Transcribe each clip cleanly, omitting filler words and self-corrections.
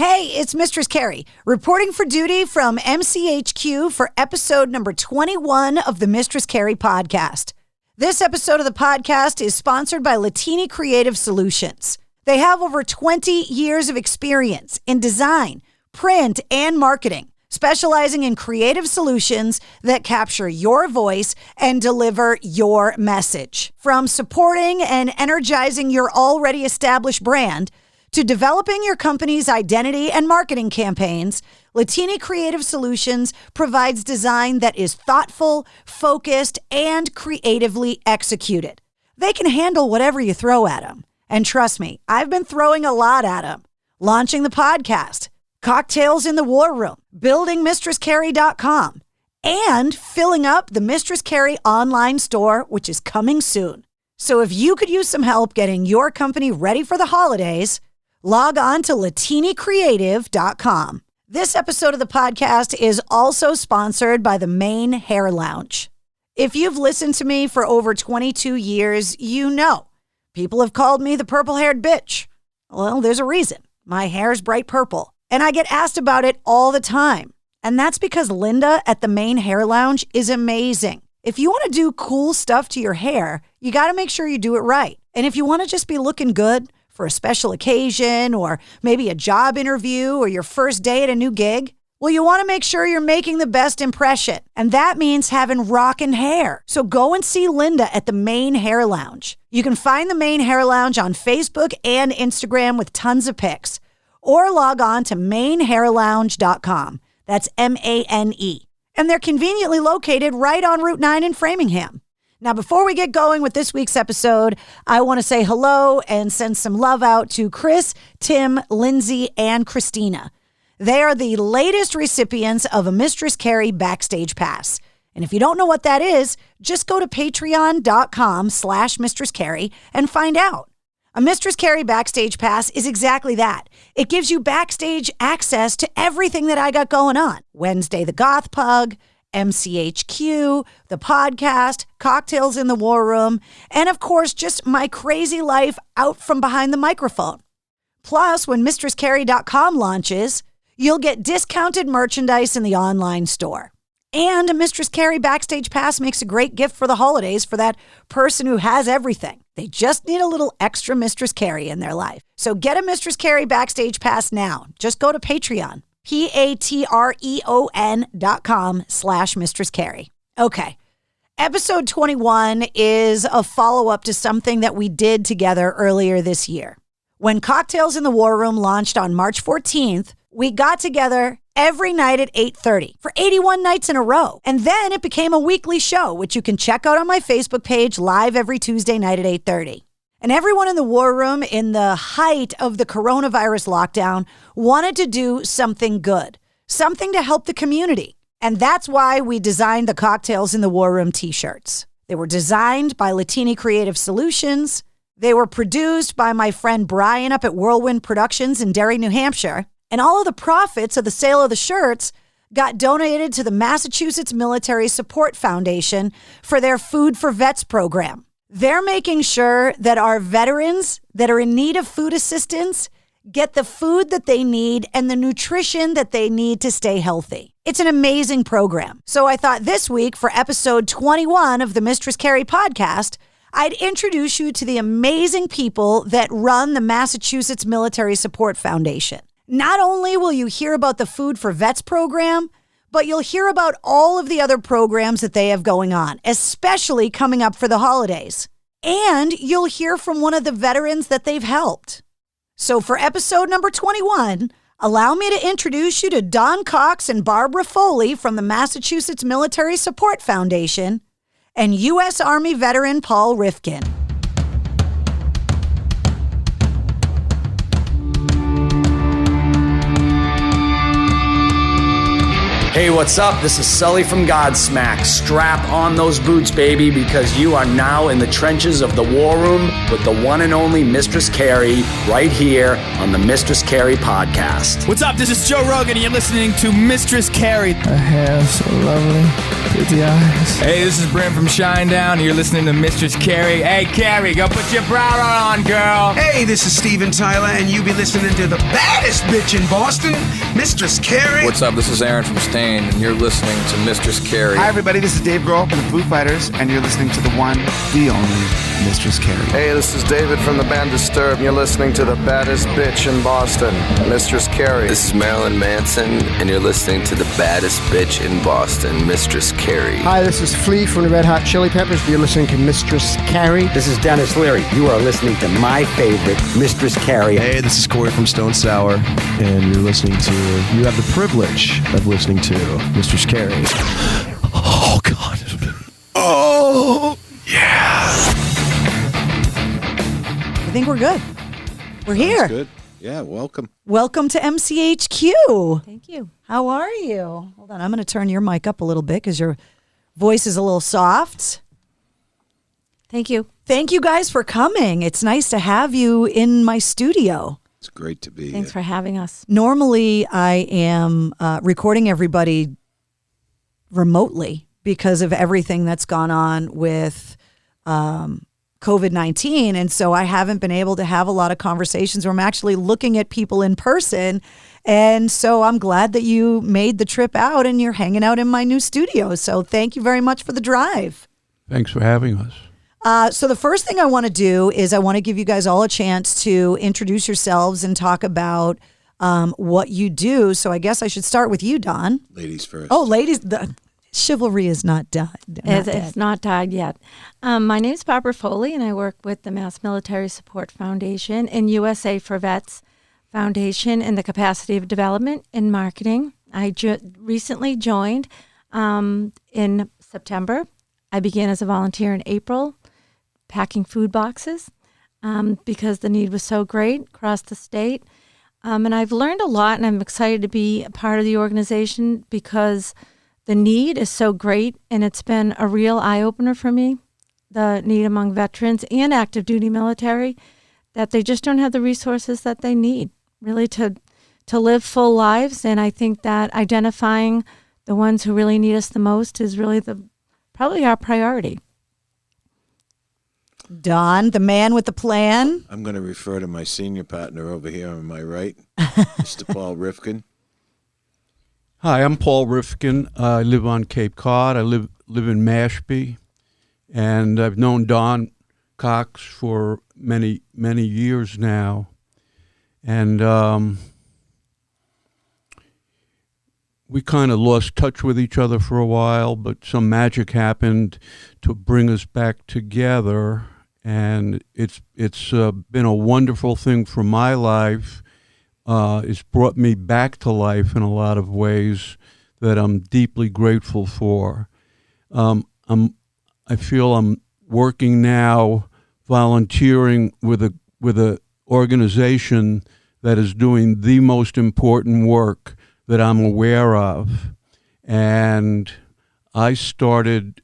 Hey, it's Mistress Carrie, reporting for duty from MCHQ for episode number 21 of the Mistress Carrie podcast. This episode of the podcast is sponsored by Latini Creative Solutions. They have over 20 years of experience in design, print, and marketing, specializing in creative solutions that capture your voice and deliver your message. From supporting and energizing your already established brand to developing your company's identity and marketing campaigns, Latini Creative Solutions provides design that is thoughtful, focused, and creatively executed. They can handle whatever you throw at them. And trust me, I've been throwing a lot at them. Launching the podcast, cocktails in the war room, building MistressCarrie.com, and filling up the Mistress Carrie online store, which is coming soon. So if you could use some help getting your company ready for the holidays, log on to LatiniCreative.com. This episode of the podcast is also sponsored by the Maine Hair Lounge. If you've listened to me for over 22 years, you know people have called me the purple-haired bitch. Well, there's a reason. My hair's bright purple, and I get asked about it all the time. And that's because Linda at the Maine Hair Lounge is amazing. If you want to do cool stuff to your hair, you got to make sure you do it right. And if you want to just be looking good for a special occasion or maybe a job interview or your first day at a new gig, well, you want to make sure you're making the best impression. And that means having rockin' hair. So go and see Linda at the Maine Hair Lounge. You can find the Maine Hair Lounge on Facebook and Instagram with tons of pics. Or log on to mainehairlounge.com. That's M-A-N-E. And they're conveniently located right on Route 9 in Framingham. Now, before we get going with this week's episode, I want to say hello and send some love out to Chris, Tim, Lindsay, and Christina. They are the latest recipients of a Mistress Carrie Backstage Pass. And if you don't know what that is, just go to patreon.com/Mistress Carrie and find out. A Mistress Carrie Backstage Pass is exactly that. It gives you backstage access to everything that I got going on. Wednesday the Goth Pug, MCHQ, the podcast, cocktails in the war room, and of course, just my crazy life out from behind the microphone. Plus, when MistressCarrie.com launches, you'll get discounted merchandise in the online store. And a Mistress Carrie Backstage Pass makes a great gift for the holidays for that person who has everything. They just need a little extra Mistress Carrie in their life. So get a Mistress Carrie Backstage Pass now. Just go to Patreon. patreon.com/Mistress Carrie. Okay. Episode 21 is a follow-up to something that we did together earlier this year. When Cocktails in the War Room launched on March 14th, we got together every night at 8:30 for 81 nights in a row. And then it became a weekly show, which you can check out on my Facebook page live every Tuesday night at 8:30. And everyone in the war room in the height of the coronavirus lockdown wanted to do something good, something to help the community. And that's why we designed the Cocktails in the War Room t-shirts. They were designed by Latini Creative Solutions. They were produced by my friend Brian up at Whirlwind Productions in Derry, New Hampshire. And all of the profits of the sale of the shirts got donated to the Massachusetts Military Support Foundation for their Food4Vets program. They're making sure that our veterans that are in need of food assistance get the food that they need and the nutrition that they need to stay healthy. It's an amazing program. So I thought this week for episode 21 of the Mistress Carrie podcast, I'd introduce you to the amazing people that run the Massachusetts Military Support Foundation. Not only will you hear about the Food4Vets program, but you'll hear about all of the other programs that they have going on, especially coming up for the holidays. And you'll hear from one of the veterans that they've helped. So for episode number 21, allow me to introduce you to Don Cox and Barbara Foley from the Massachusetts Military Support Foundation and U.S. Army veteran Paul Rifkin. Hey, what's up? This is Sully from Godsmack. Strap on those boots, baby, because you are now in the trenches of the war room with the one and only Mistress Carrie right here on the Mistress Carrie podcast. What's up? This is Joe Rogan, and you're listening to Mistress Carrie. Her hair so lovely, pretty eyes. Hey, this is Brent from Shinedown, and you're listening to Mistress Carrie. Hey, Carrie, go put your bra on, girl. Hey, this is Steven Tyler, and you be listening to the baddest bitch in Boston, Mistress Carrie. What's up? This is Aaron from Stain, and you're listening to Mistress Carrie. Hi, everybody. This is Dave Grohl from the Foo Fighters, and you're listening to the one, the only Mistress Carrie. Hey, this is David from the band Disturbed, and you're listening to the baddest bitch in Boston, Mistress Carrie. This is Marilyn Manson, and you're listening to the baddest bitch in Boston, Mistress Carrie. Hi, this is Flea from the Red Hot Chili Peppers, and you're listening to Mistress Carrie. This is Dennis Leary. You are listening to my favorite, Mistress Carrie. Hey, this is Corey from Stone Sour, and you're listening to, you have the privilege of listening to Mistress Carrie. Oh, God. Oh, yeah. I think we're good. We're here. That's good. Yeah, welcome. Welcome to MCHQ. Thank you. How are you? Hold on, I'm going to turn your mic up a little bit because your voice is a little soft. Thank you. Thank you guys for coming. It's nice to have you in my studio. It's great to be Thanks for having us. Normally, I am recording everybody remotely because of everything that's gone on with COVID-19. And so I haven't been able to have a lot of conversations where I'm actually looking at people in person. And so I'm glad that you made the trip out and you're hanging out in my new studio. So thank you very much for the drive. Thanks for having us. So the first thing I want to do is I want to give you guys all a chance to introduce yourselves and talk about what you do. So I guess I should start with you, Don. Ladies first. Oh, ladies. The chivalry is not done. It's not died yet. My name is Barbara Foley, and I work with the Mass Military Support Foundation and USA for Vets Foundation in the capacity of development and marketing. I recently joined in September. I began as a volunteer in April, packing food boxes because the need was so great across the state. And I've learned a lot, and I'm excited to be a part of the organization because the need is so great, and it's been a real eye-opener for me, the need among veterans and active duty military, that they just don't have the resources that they need, really, to live full lives. And I think that identifying the ones who really need us the most is really probably our priority. Don, the man with the plan. I'm going to refer to my senior partner over here on my right, Mr. Paul Rifkin. Hi, I'm Paul Rifkin. I live on Cape Cod. I live in Mashpee, and I've known Don Cox for many years now. And we kind of lost touch with each other for a while, but some magic happened to bring us back together. And it's been a wonderful thing for my life. It's brought me back to life in a lot of ways that I'm deeply grateful for. I feel I'm working now, volunteering with a organization that is doing the most important work that I'm aware of. And I started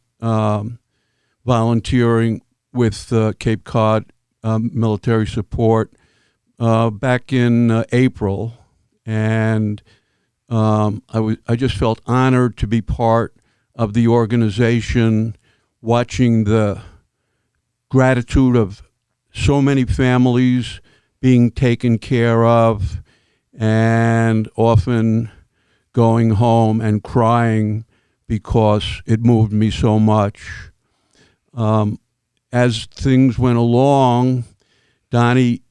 volunteering with Cape Cod Military Support back in April, and I just felt honored to be part of the organization, watching the gratitude of so many families being taken care of, and often going home and crying because it moved me so much. As things went along, Donnie,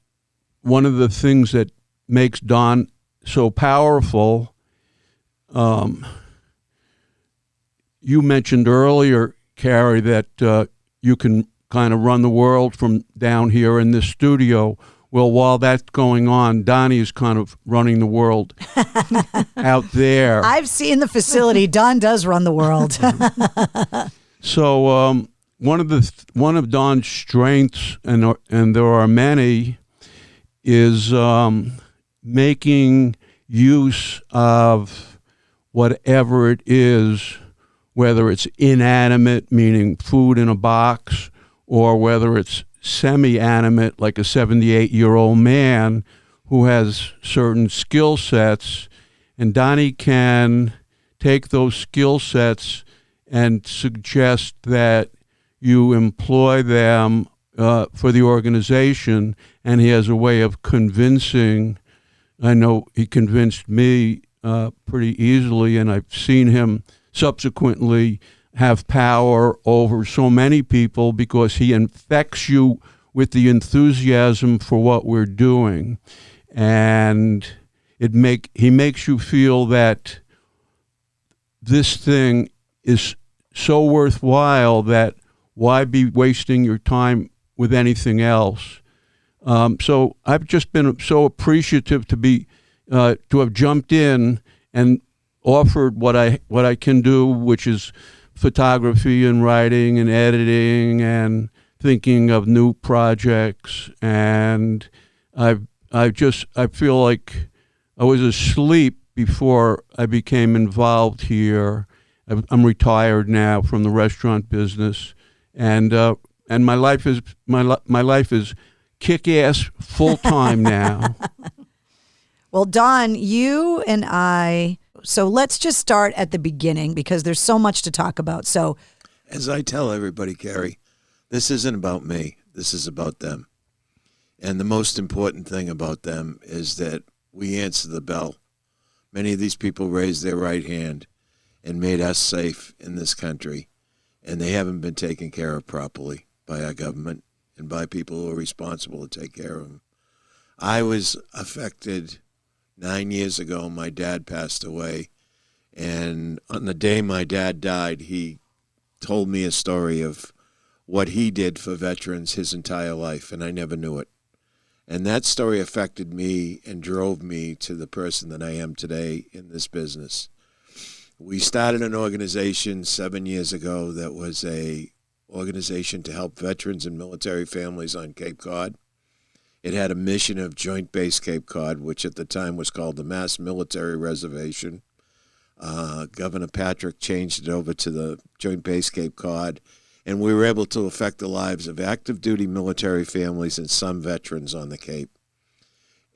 one of the things that makes Don so powerful, you mentioned earlier, Carrie, that you can kind of run the world from down here in this studio. Well, while that's going on, Donnie is kind of running the world out there. I've seen the facility. Don does run the world. So one of Don's strengths, and there are many, is making use of whatever it is, whether it's inanimate, meaning food in a box, or whether it's semi-animate, like a 78-year-old man who has certain skill sets, and Donnie can take those skill sets and suggest that you employ them for the organization, and he has a way of convincing. I know he convinced me pretty easily, and I've seen him subsequently have power over so many people because he infects you with the enthusiasm for what we're doing. And he makes you feel that this thing is so worthwhile that why be wasting your time with anything else? So I've just been so appreciative to have jumped in and offered what I can do, which is photography and writing and editing and thinking of new projects. And I feel like I was asleep before I became involved here. I'm retired now from the restaurant business, and my life is kick-ass full-time now. Well, Don, you and I, so let's just start at the beginning because there's so much to talk about. So, as I tell everybody, Carrie, this isn't about me. This is about them. And the most important thing about them is that we answer the bell. Many of these people raised their right hand and made us safe in this country, and they haven't been taken care of properly by our government and by people who are responsible to take care of them. I was affected 9 years ago. My dad passed away, and on the day my dad died, he told me a story of what he did for veterans his entire life, and I never knew it. And that story affected me and drove me to the person that I am today in this business. We started an organization 7 years ago that was a organization to help veterans and military families on Cape Cod. It had a mission of Joint Base Cape Cod, which at the time was called the Mass Military Reservation. Governor Patrick changed it over to the Joint Base Cape Cod, and we were able to affect the lives of active duty military families and some veterans on the Cape.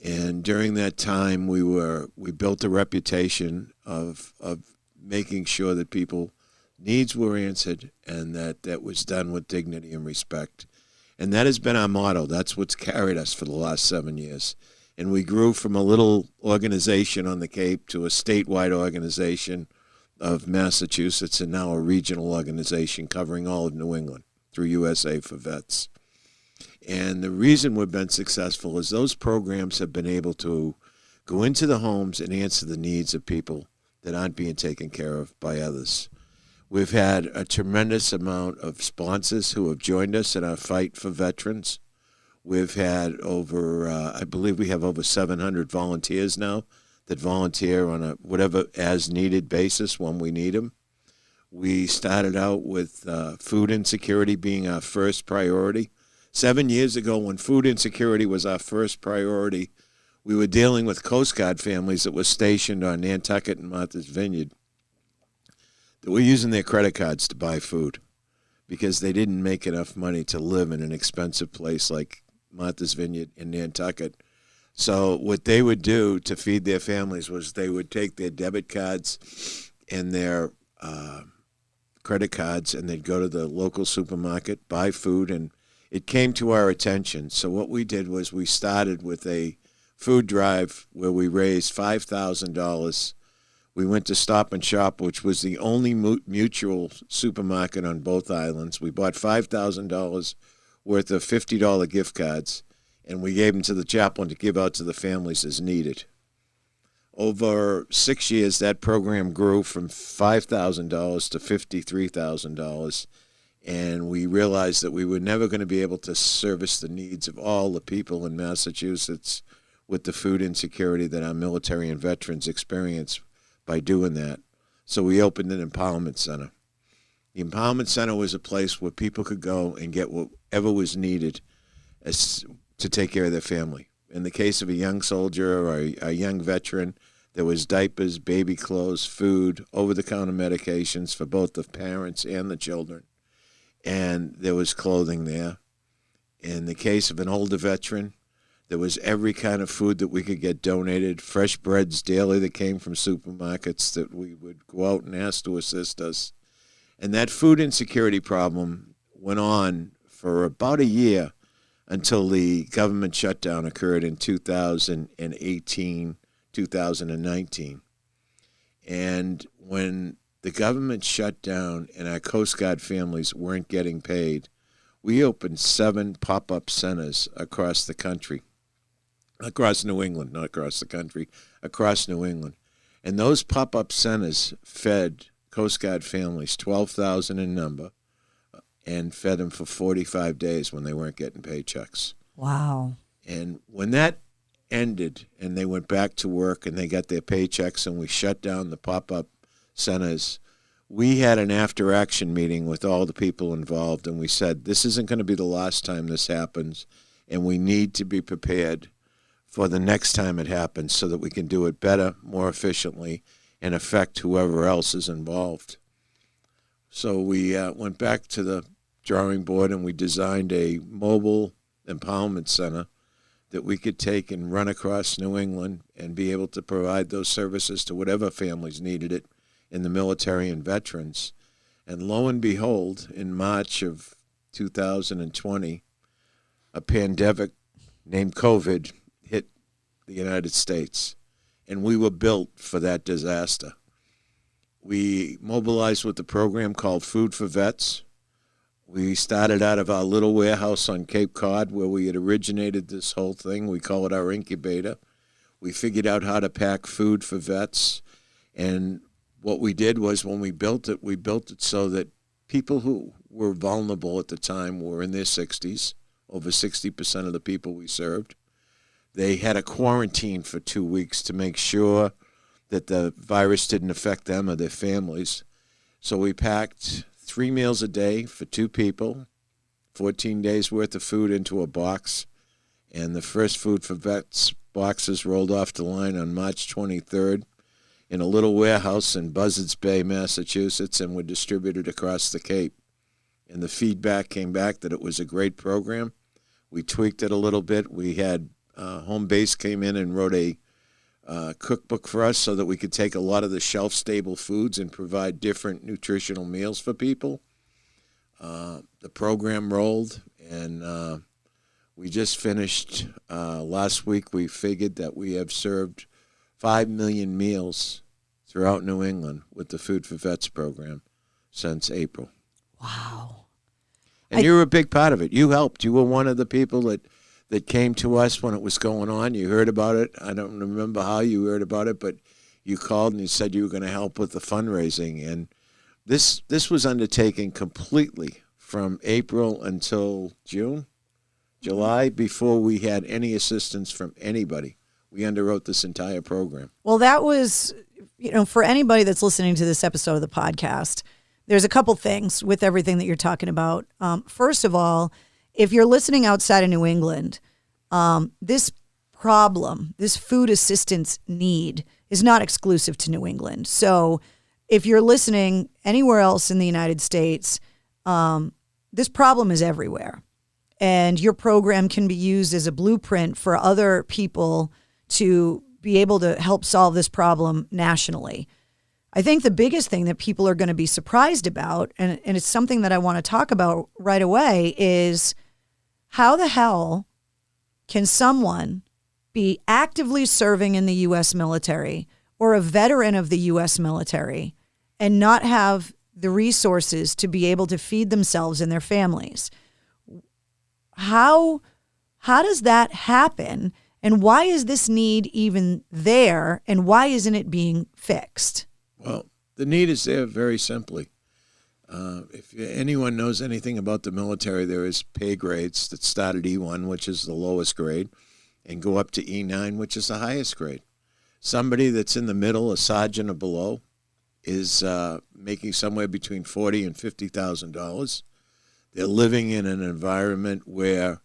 And during that time, we built a reputation of making sure that people needs were answered and that was done with dignity and respect. And that has been our motto. That's what's carried us for the last 7 years. And we grew from a little organization on the Cape to a statewide organization of Massachusetts and now a regional organization covering all of New England through USA for Vets. And the reason we've been successful is those programs have been able to go into the homes and answer the needs of people that aren't being taken care of by others. We've had a tremendous amount of sponsors who have joined us in our fight for veterans. We've had I believe we have over 700 volunteers now that volunteer on a whatever as-needed basis when we need them. We started out with food insecurity being our first priority. 7 years ago, when food insecurity was our first priority, we were dealing with Coast Guard families that were stationed on Nantucket and Martha's Vineyard that were using their credit cards to buy food because they didn't make enough money to live in an expensive place like Martha's Vineyard in Nantucket. So what they would do to feed their families was they would take their debit cards and their credit cards and they'd go to the local supermarket, buy food, and it came to our attention. So what we did was we started with a food drive where we raised $5,000. We went to Stop and Shop, which was the only mutual supermarket on both islands. We bought $5,000 worth of $50 gift cards, and we gave them to the chaplain to give out to the families as needed. Over 6 years, that program grew from $5,000 to $53,000, and we realized that we were never going to be able to service the needs of all the people in Massachusetts with the food insecurity that our military and veterans experience by doing that. So we opened an empowerment center. The empowerment center was a place where people could go and get whatever was needed to take care of their family. In the case of a young soldier or a young veteran, There was diapers, baby clothes, food, over-the-counter medications for both the parents and the children. And there was clothing there. In the case of an older veteran, there was every kind of food that we could get donated, fresh breads daily that came from supermarkets that we would go out and ask to assist us. And that food insecurity problem went on for about a year until the government shutdown occurred in 2018, 2019. And when the government shut down and our Coast Guard families weren't getting paid, we opened 7 pop-up centers across the country. Across New England, not across the country, across New England. And those pop-up centers fed Coast Guard families, 12,000 in number, and fed them for 45 days when they weren't getting paychecks. Wow. And when that ended and they went back to work and they got their paychecks and we shut down the pop-up centers, we had an after-action meeting with all the people involved, and we said, this isn't going to be the last time this happens, and we need to be prepared for the next time it happens so that we can do it better, more efficiently, and affect whoever else is involved. So we went back to the drawing board and we designed a mobile empowerment center that we could take and run across New England and be able to provide those services to whatever families needed it in the military and veterans. And lo and behold, in March of 2020, a pandemic named COVID hit the United States, and we were built for that disaster. We mobilized with a program called Food4Vets. We started out of our little warehouse on Cape Cod where we had originated this whole thing. We call it our incubator. We figured out how to pack food for vets. And what we did was when we built it so that people who were vulnerable at the time were in their 60s, over 60% of the people we served. They had a quarantine for 2 weeks to make sure that the virus didn't affect them or their families. So we packed 3 meals a day for 2 people, 14 days worth of food into a box, and the first Food4Vets boxes rolled off the line on March 23rd in a little warehouse in Buzzards Bay, Massachusetts, and were distributed across the Cape. And the feedback came back that it was a great program. We tweaked it a little bit. We had Home Base came in and wrote a cookbook for us so that we could take a lot of the shelf-stable foods and provide different nutritional meals for people. The program rolled, and we just finished last week. We figured that we have served 5 million meals throughout New England with the Food4Vets program since April. Wow. And you were a big part of it. You helped. You were one of the people that came to us when it was going on. You heard about it. I don't remember how you heard about it, but you called and you said you were going to help with the fundraising. And this was undertaken completely from April until July, before we had any assistance from anybody. We underwrote this entire program. Well, that was, for anybody that's listening to this episode of the podcast, there's a couple things with everything that you're talking about. First of all, if you're listening outside of New England, this problem, this food assistance need is not exclusive to New England. So if you're listening anywhere else in the United States, this problem is everywhere. And your program can be used as a blueprint for other people to be able to help solve this problem nationally. I think the biggest thing that people are going to be surprised about, and it's something that I want to talk about right away, is how the hell can someone be actively serving in the U.S. military or a veteran of the U.S. military and not have the resources to be able to feed themselves and their families? How does that happen? And why is this need even there? And why isn't it being fixed? Well, the need is there very simply. If anyone knows anything about the military, there is pay grades that start at E1, which is the lowest grade, and go up to E9, which is the highest grade. Somebody that's in the middle, a sergeant or below, is making somewhere between $40,000 and $50,000. They're living in an environment where,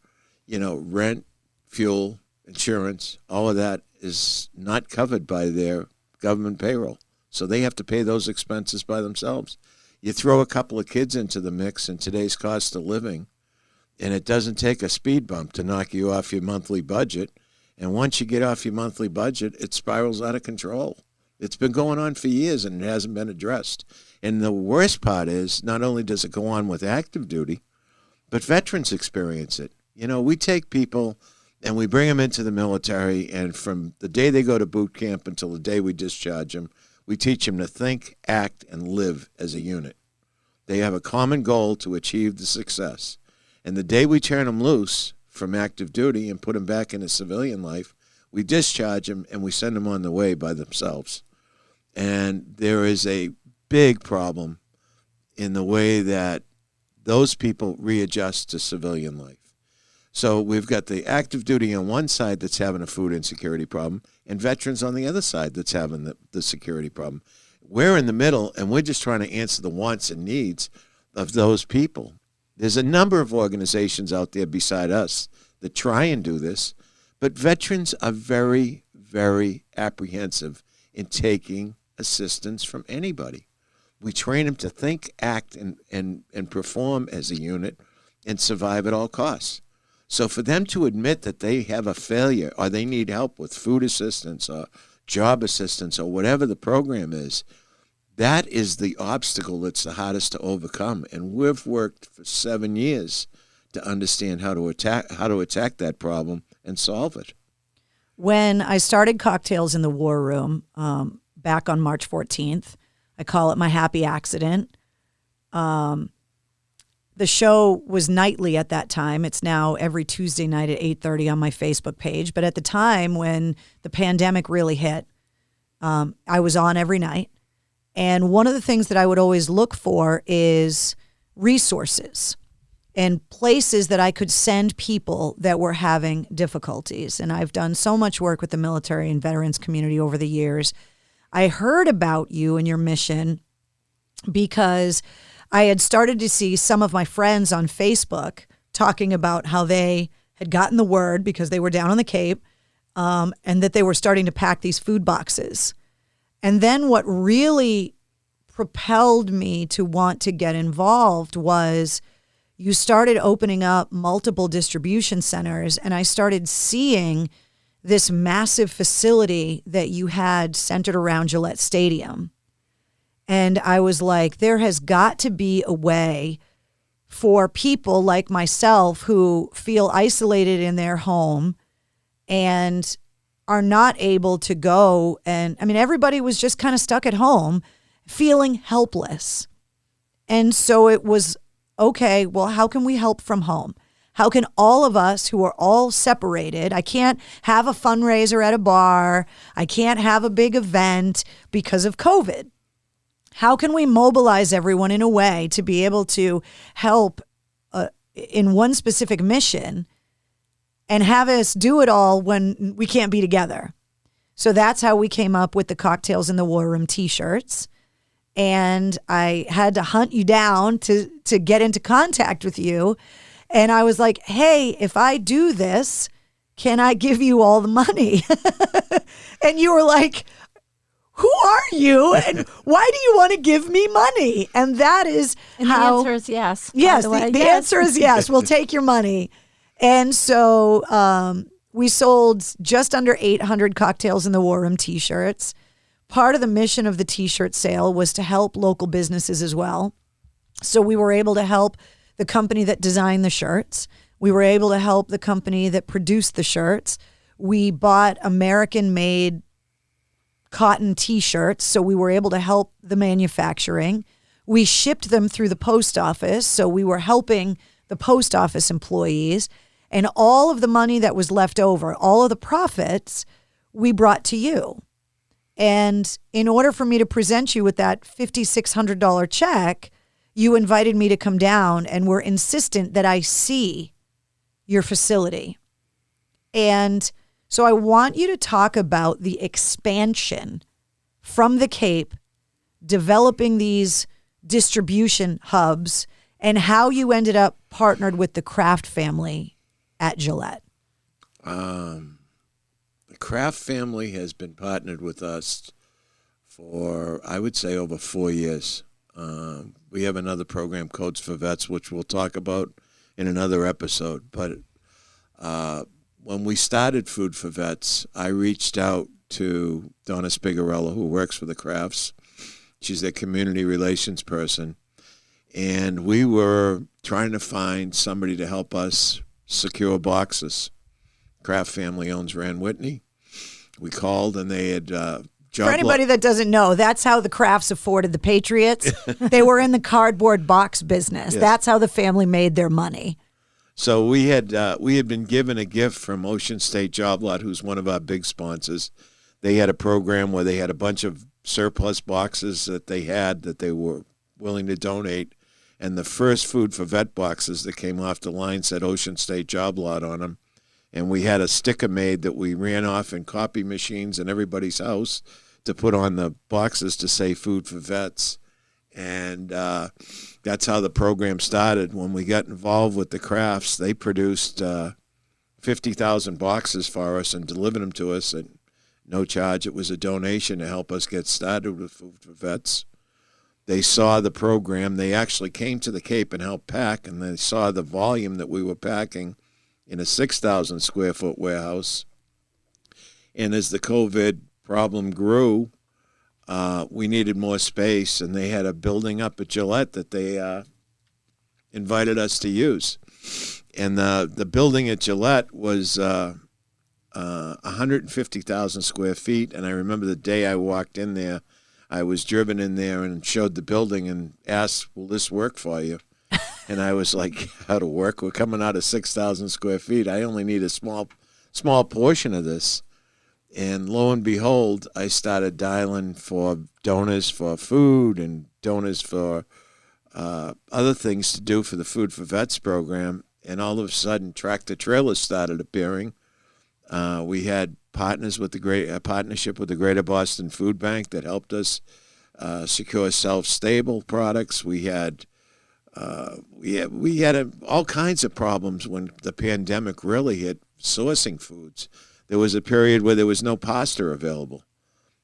rent, fuel, insurance, all of that is not covered by their government payroll. So they have to pay those expenses by themselves. You throw a couple of kids into the mix in today's cost of living, and it doesn't take a speed bump to knock you off your monthly budget. And once you get off your monthly budget, it spirals out of control. It's been going on for years, and it hasn't been addressed. And the worst part is, not only does it go on with active duty, but veterans experience it. You know, we take people and we bring them into the military, and from the day they go to boot camp until the day we discharge them, we teach them to think, act, and live as a unit. They have a common goal to achieve the success. And the day we turn them loose from active duty and put them back into civilian life, we discharge them and we send them on the way by themselves. And there is a big problem in the way that those people readjust to civilian life. So we've got the active duty on one side that's having a food insecurity problem, and veterans on the other side that's having the security problem. We're in the middle, and we're just trying to answer the wants and needs of those people. There's a number of organizations out there beside us that try and do this, but veterans are very, very apprehensive in taking assistance from anybody. We train them to think, act, and perform as a unit and survive at all costs. So for them to admit that they have a failure or they need help with food assistance or job assistance or whatever the program is, that is the obstacle that's the hardest to overcome. And we've worked for 7 years to understand how to attack that problem and solve it. When I started Cocktails in the War Room back on March 14th, I call it my happy accident. The show was nightly at that time. It's now every Tuesday night at 8:30 on my Facebook page. But at the time when the pandemic really hit, I was on every night. And one of the things that I would always look for is resources and places that I could send people that were having difficulties. And I've done so much work with the military and veterans community over the years. I heard about you and your mission because I had started to see some of my friends on Facebook talking about how they had gotten the word because they were down on the Cape and that they were starting to pack these food boxes. And then what really propelled me to want to get involved was you started opening up multiple distribution centers, and I started seeing this massive facility that you had centered around Gillette Stadium. And I was like, there has got to be a way for people like myself who feel isolated in their home and are not able to go. And I mean, everybody was just kind of stuck at home feeling helpless. And so it was, okay, well, how can we help from home? How can all of us who are all separated, I can't have a fundraiser at a bar, I can't have a big event because of COVID. How can we mobilize everyone in a way to be able to help in one specific mission and have us do it all when we can't be together? So that's how we came up with the Cocktails in the War Room t-shirts. And I had to hunt you down to get into contact with you. And I was like, hey, if I do this, can I give you all the money? And you were like, who are you? And why do you want to give me money? And that is and how. The answer is yes. Yes, the answer is yes. We'll take your money. And so we sold just under 800 Cocktails in the War Room t-shirts. Part of the mission of the t-shirt sale was to help local businesses as well. So we were able to help the company that designed the shirts. We were able to help the company that produced the shirts. We bought American-made cotton t-shirts, so we were able to help the manufacturing. We shipped them through the post office, so we were helping the post office employees. And all of the money that was left over, all of the profits, we brought to you. And in order for me to present you with that $5,600 check, you invited me to come down and were insistent that I see your facility. And so I want you to talk about the expansion from the Cape, developing these distribution hubs, and how you ended up partnered with the Kraft family at Gillette. The Kraft family has been partnered with us for, I would say, over 4 years. We have another program, Codes for Vets, which we'll talk about in another episode. But when we started Food for Vets, I reached out to Donna Spigarella, who works for the Crafts. She's their community relations person. And we were trying to find somebody to help us secure boxes. Kraft family owns Rand Whitney. We called, and they had for anybody that doesn't know, that's how the Crafts afforded the Patriots. They were in the cardboard box business. Yes. That's how the family made their money. So we had been given a gift from Ocean State Job Lot, who's one of our big sponsors. They had a program where they had a bunch of surplus boxes that they were willing to donate. And the first Food for Vet boxes that came off the line said Ocean State Job Lot on them. And we had a sticker made that we ran off in copy machines in everybody's house to put on the boxes to say Food for Vets. And that's how the program started. When we got involved with the Crafts, they produced 50,000 boxes for us and delivered them to us at no charge. It was a donation to help us get started with Food for Vets. They saw the program. They actually came to the Cape and helped pack, and they saw the volume that we were packing in a 6,000 square foot warehouse. And as the COVID problem grew, we needed more space, and they had a building up at Gillette that they invited us to use. And the building at Gillette was 150,000 square feet, and I remember the day I walked in there, I was driven in there and showed the building and asked, will this work for you? And I was like, how to work? We're coming out of 6,000 square feet. I only need a small portion of this. And lo and behold, I started dialing for donors for food and donors for other things to do for the Food for Vets program. And all of a sudden, tractor trailers started appearing. We had partnership with the Greater Boston Food Bank that helped us secure shelf-stable products. We had all kinds of problems when the pandemic really hit sourcing foods. There was a period where there was no pasta available.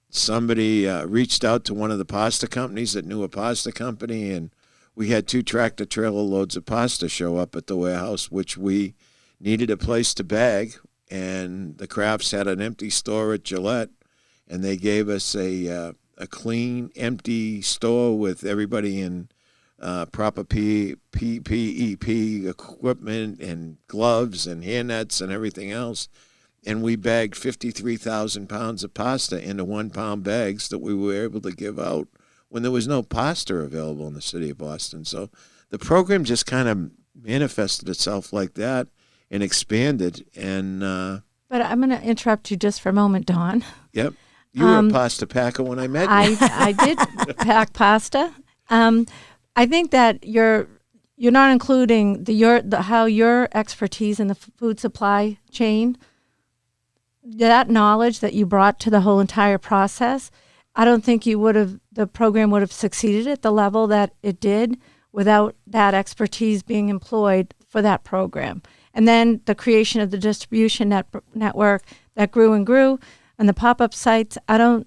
Somebody reached out to one of the pasta companies that knew a pasta company, and we had 2 tractor trailer loads of pasta show up at the warehouse, which we needed a place to bag. And the Crafts had an empty store at Gillette, and they gave us a clean, empty store with everybody in proper PPEP equipment and gloves and hairnets and everything else. And we bagged 53,000 pounds of pasta into 1-pound bags that we were able to give out when there was no pasta available in the city of Boston. So the program just kind of manifested itself like that and expanded. And but I'm going to interrupt you just for a moment, Dawn. Yep. You were a pasta packer when I met you. I did pack pasta. I think that you're not including how your expertise in the food supply chain, that knowledge that you brought to the whole entire process. I don't think the program would have succeeded at the level that it did without that expertise being employed for that program. And then the creation of the distribution network that grew and grew, and the pop-up sites. I don't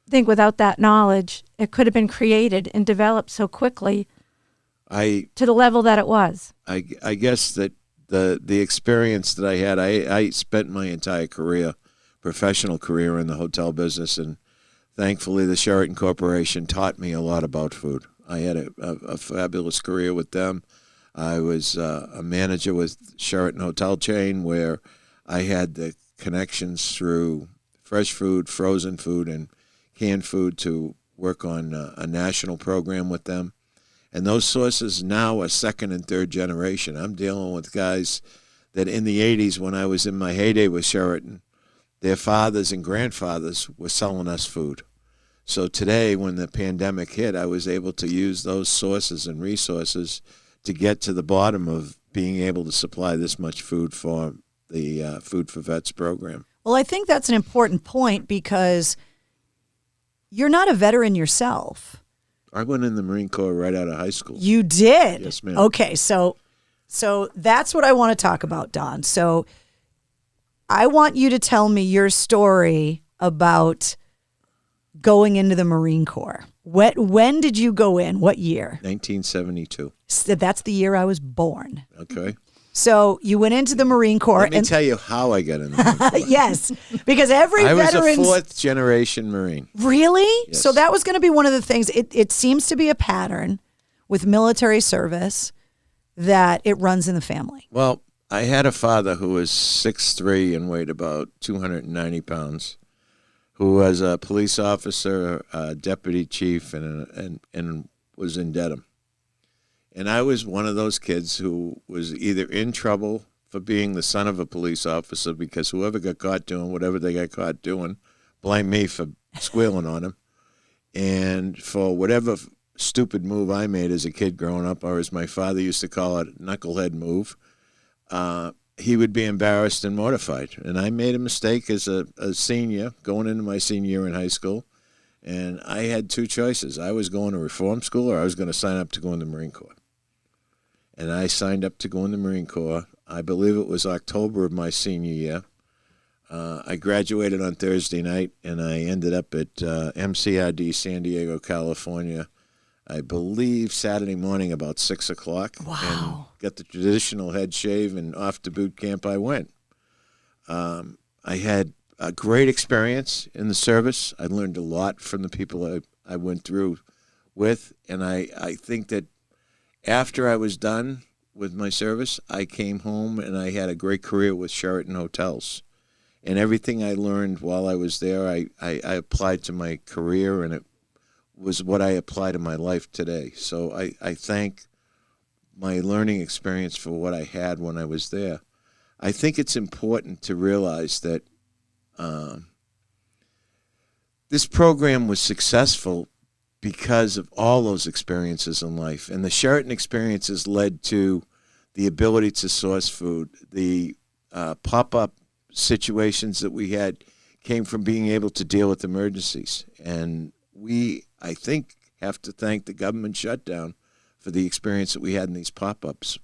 think without that knowledge it could have been created and developed so quickly to the level that it was. I guess that the experience that I had, I spent my entire professional career in the hotel business, and thankfully the Sheraton Corporation taught me a lot about food. I had a fabulous career with them. I was a manager with Sheraton Hotel Chain, where I had the connections through fresh food, frozen food, and canned food to work on a national program with them. And those sources now are second and third generation. I'm dealing with guys that in the 80s, when I was in my heyday with Sheraton, their fathers and grandfathers were selling us food. So today, when the pandemic hit, I was able to use those sources and resources to get to the bottom of being able to supply this much food for the Food for Vets program. Well, I think that's an important point because you're not a veteran yourself. I went in the Marine Corps right out of high school. You did? Yes, ma'am. Okay, so that's what I want to talk about, Don. So I want you to tell me your story about going into the Marine Corps. When did you go in? What year? 1972. So that's the year I was born. Okay. So you went into the Marine Corps. Let me tell you how I got in the Marine Corps. Yes, because every I was veteran's... a fourth-generation Marine. Really? Yes. So that was going to be one of the things. It seems to be a pattern with military service that it runs in the family. Well, I had a father who was 6'3" and weighed about 290 pounds, who was a police officer, a deputy chief, and was in Dedham. And I was one of those kids who was either in trouble for being the son of a police officer, because whoever got caught doing whatever they got caught doing blamed me for squealing on him, and for whatever stupid move I made as a kid growing up, or as my father used to call it, knucklehead move, he would be embarrassed and mortified. And I made a mistake as a senior, going into my senior year in high school, and I had two choices. I was going to reform school, or I was going to sign up to go in the Marine Corps. And I signed up to go in the Marine Corps. I believe it was October of my senior year. I graduated on Thursday night, and I ended up at MCRD, San Diego, California, I believe Saturday morning about 6 o'clock. Wow. And got the traditional head shave, and off to boot camp I went. I had a great experience in the service. I learned a lot from the people I went through with, and I think that after I was done with my service, I came home and I had a great career with Sheraton Hotels. And everything I learned while I was there, I applied to my career, and it was what I apply to my life today. So I thank my learning experience for what I had when I was there. I think it's important to realize that this program was successful because of all those experiences in life. And the Sheraton experiences led to the ability to source food. The pop-up situations that we had came from being able to deal with emergencies. And we, I think, have to thank the government shutdown for the experience that we had in these pop-ups.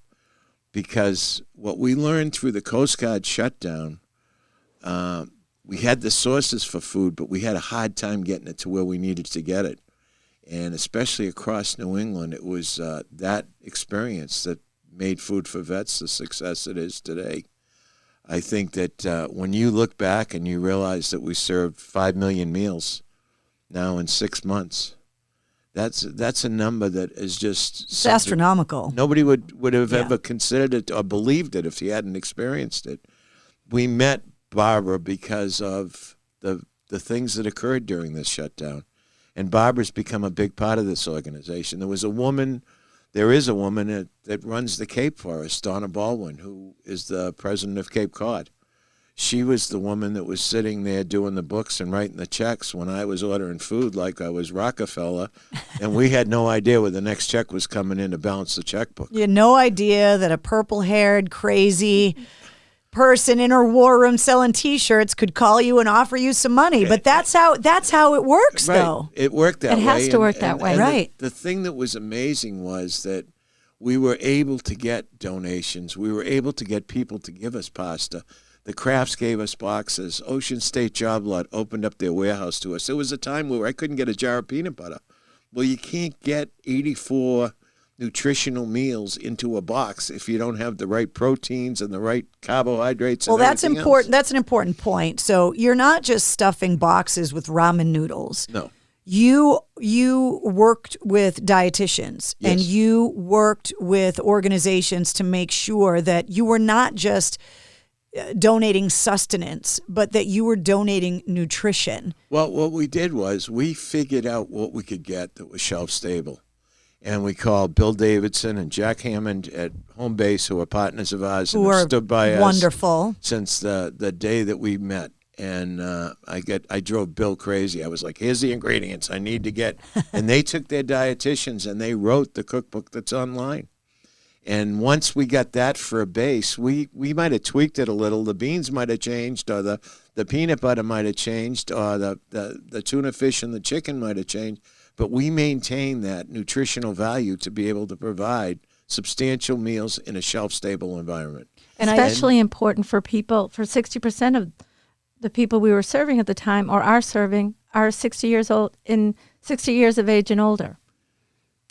Because what we learned through the Coast Guard shutdown, we had the sources for food, but we had a hard time getting it to where we needed to get it. And especially across New England, it was that experience that made Food4Vets the success it is today. I think that when you look back and you realize that we served 5 million meals now in 6 months, that's a number that is just... It's astronomical. Nobody would have ever considered it or believed it if he hadn't experienced it. We met Barbara because of the things that occurred during this shutdown. And Barbara's become a big part of this organization. There is a woman that runs the Cape for us, Donna Baldwin, who is the president of Cape Cod. She was the woman that was sitting there doing the books and writing the checks when I was ordering food like I was Rockefeller, and we had no idea where the next check was coming in to balance the checkbook. You had no idea that a purple-haired, crazy person in her war room selling T-shirts could call you and offer you some money. But that's how it works, right. Though. It worked that way. It has to work that way. Right. The thing that was amazing was that we were able to get donations. We were able to get people to give us pasta. The Crafts gave us boxes. Ocean State Job Lot opened up their warehouse to us. There was a time where I couldn't get a jar of peanut butter. Well, you can't get 84 nutritional meals into a box if you don't have the right proteins and the right carbohydrates. Well, and that's important. Else. That's an important point. So you're not just stuffing boxes with ramen noodles. No. You worked with dietitians, yes. and you worked with organizations to make sure that you were not just donating sustenance, but that you were donating nutrition. Well, what we did was we figured out what we could get that was shelf stable. And we called Bill Davidson and Jack Hammond at Home Base, who are partners of ours and have stood by us wonderful since the day that we met. And I drove Bill crazy. I was like, here's the ingredients I need to get. And they took their dietitians and they wrote the cookbook that's online. And once we got that for a base, we might have tweaked it a little. The beans might have changed, or the peanut butter might have changed, or the tuna fish and the chicken might have changed. But we maintain that nutritional value to be able to provide substantial meals in a shelf-stable environment. And especially important for people, for 60% of the people we were serving at the time or are serving are 60 years old, in 60 years of age and older.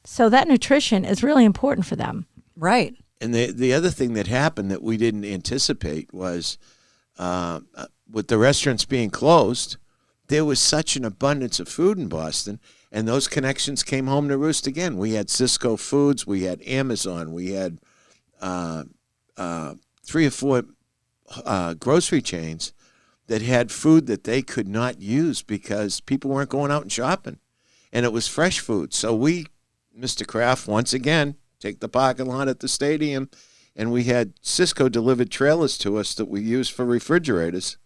So that nutrition is really important for them. Right. And the other thing that happened that we didn't anticipate was with the restaurants being closed, there was such an abundance of food in Boston, and those connections came home to roost again. We had Cisco Foods, we had Amazon, we had 3 or 4 grocery chains that had food that they could not use because people weren't going out and shopping, and it was fresh food. So we, Mr. Kraft, once again, take the parking lot at the stadium, and we had Cisco delivered trailers to us that we used for refrigerators.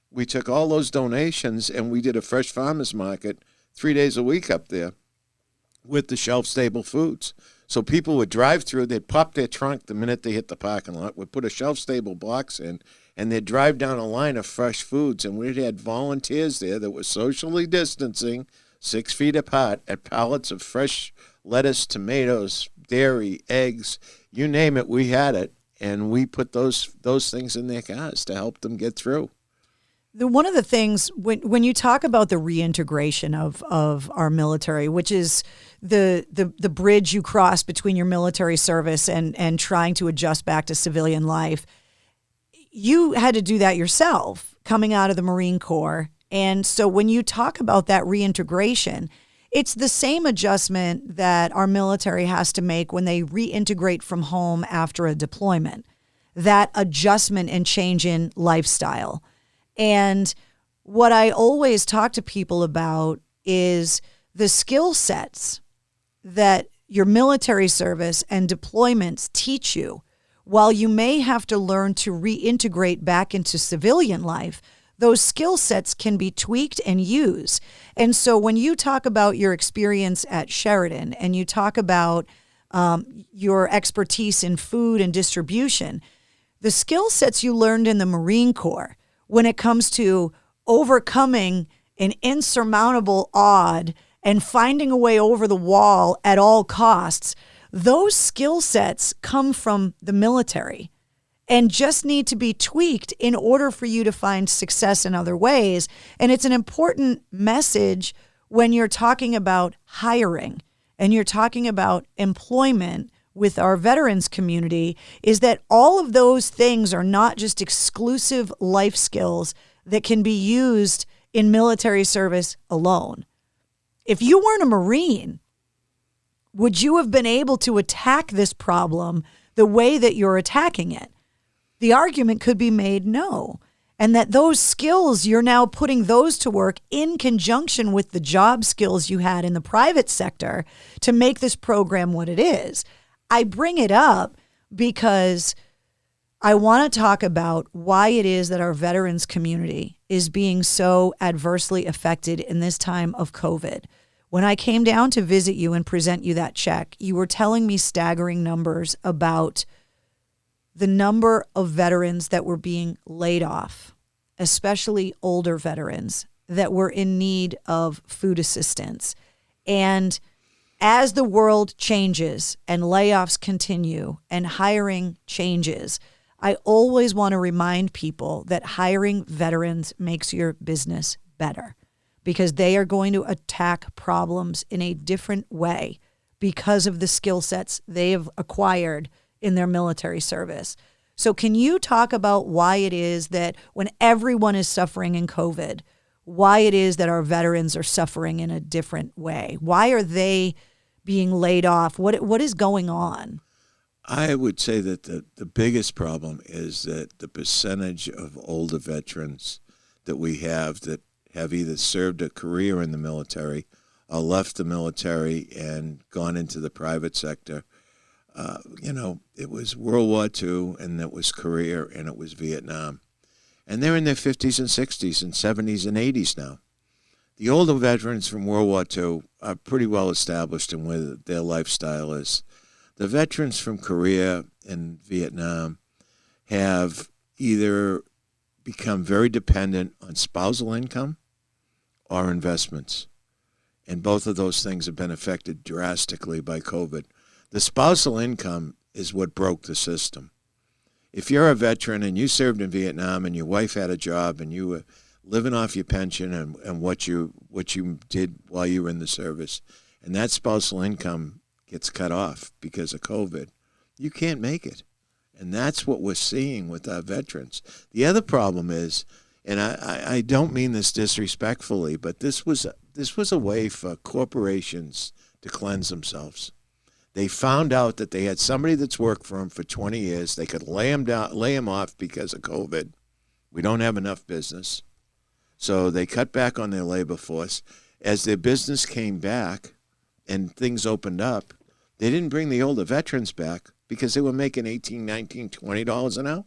We took all those donations, and we did a fresh farmers market 3 days a week up there with the shelf-stable foods. So people would drive through, they'd pop their trunk the minute they hit the parking lot, would put a shelf-stable box in, and they'd drive down a line of fresh foods, and we had volunteers there that were socially distancing 6 feet apart at pallets of fresh lettuce, tomatoes, dairy, eggs, you name it, we had it, and we put those things in their cars to help them get through. One of the things, when you talk about the reintegration of our military, which is the bridge you cross between your military service and trying to adjust back to civilian life, you had to do that yourself coming out of the Marine Corps. And so when you talk about that reintegration, it's the same adjustment that our military has to make when they reintegrate from home after a deployment, that adjustment and change in lifestyle. And what I always talk to people about is the skill sets that your military service and deployments teach you. While you may have to learn to reintegrate back into civilian life, those skill sets can be tweaked and used. And so when you talk about your experience at Sheridan and you talk about your expertise in food and distribution, the skill sets you learned in the Marine Corps when it comes to overcoming an insurmountable odd and finding a way over the wall at all costs, those skill sets come from the military and just need to be tweaked in order for you to find success in other ways. And it's an important message when you're talking about hiring and you're talking about employment with our veterans community, is that all of those things are not just exclusive life skills that can be used in military service alone. If you weren't a Marine, would you have been able to attack this problem the way that you're attacking it? The argument could be made no. And that those skills, you're now putting those to work in conjunction with the job skills you had in the private sector to make this program what it is. I bring it up because I want to talk about why it is that our veterans community is being so adversely affected in this time of COVID. When I came down to visit you and present you that check, you were telling me staggering numbers about the number of veterans that were being laid off, especially older veterans that were in need of food assistance. And as the world changes and layoffs continue and hiring changes, I always want to remind people that hiring veterans makes your business better because they are going to attack problems in a different way because of the skill sets they have acquired in their military service. So can you talk about why it is that when everyone is suffering in COVID, why it is that our veterans are suffering in a different way? Why are they being laid off? What is going on? I would say that the biggest problem is that the percentage of older veterans that we have that have either served a career in the military or left the military and gone into the private sector. It was World War II, and it was Korea, and it was Vietnam. And they're in their 50s and 60s and 70s and 80s now. The older veterans from World War II are pretty well established in where their lifestyle is. The veterans from Korea and Vietnam have either become very dependent on spousal income or investments. And both of those things have been affected drastically by COVID. The spousal income is what broke the system. If you're a veteran and you served in Vietnam and your wife had a job and you were living off your pension and what you did while you were in the service, and that spousal income gets cut off because of COVID, you can't make it. And that's what we're seeing with our veterans. The other problem is, and I don't mean this disrespectfully, but this was a way for corporations to cleanse themselves. They found out that they had somebody that's worked for them for 20 years. They could lay them off because of COVID. We don't have enough business. So they cut back on their labor force. As their business came back and things opened up, they didn't bring the older veterans back because they were making $18, $19, $20 an hour.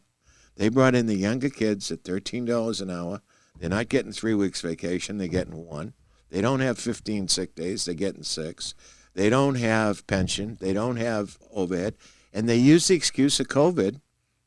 They brought in the younger kids at $13 an hour. They're not getting 3 weeks vacation. They're getting 1. They don't have 15 sick days. They're getting 6. They don't have pension. They don't have overhead. And they use the excuse of COVID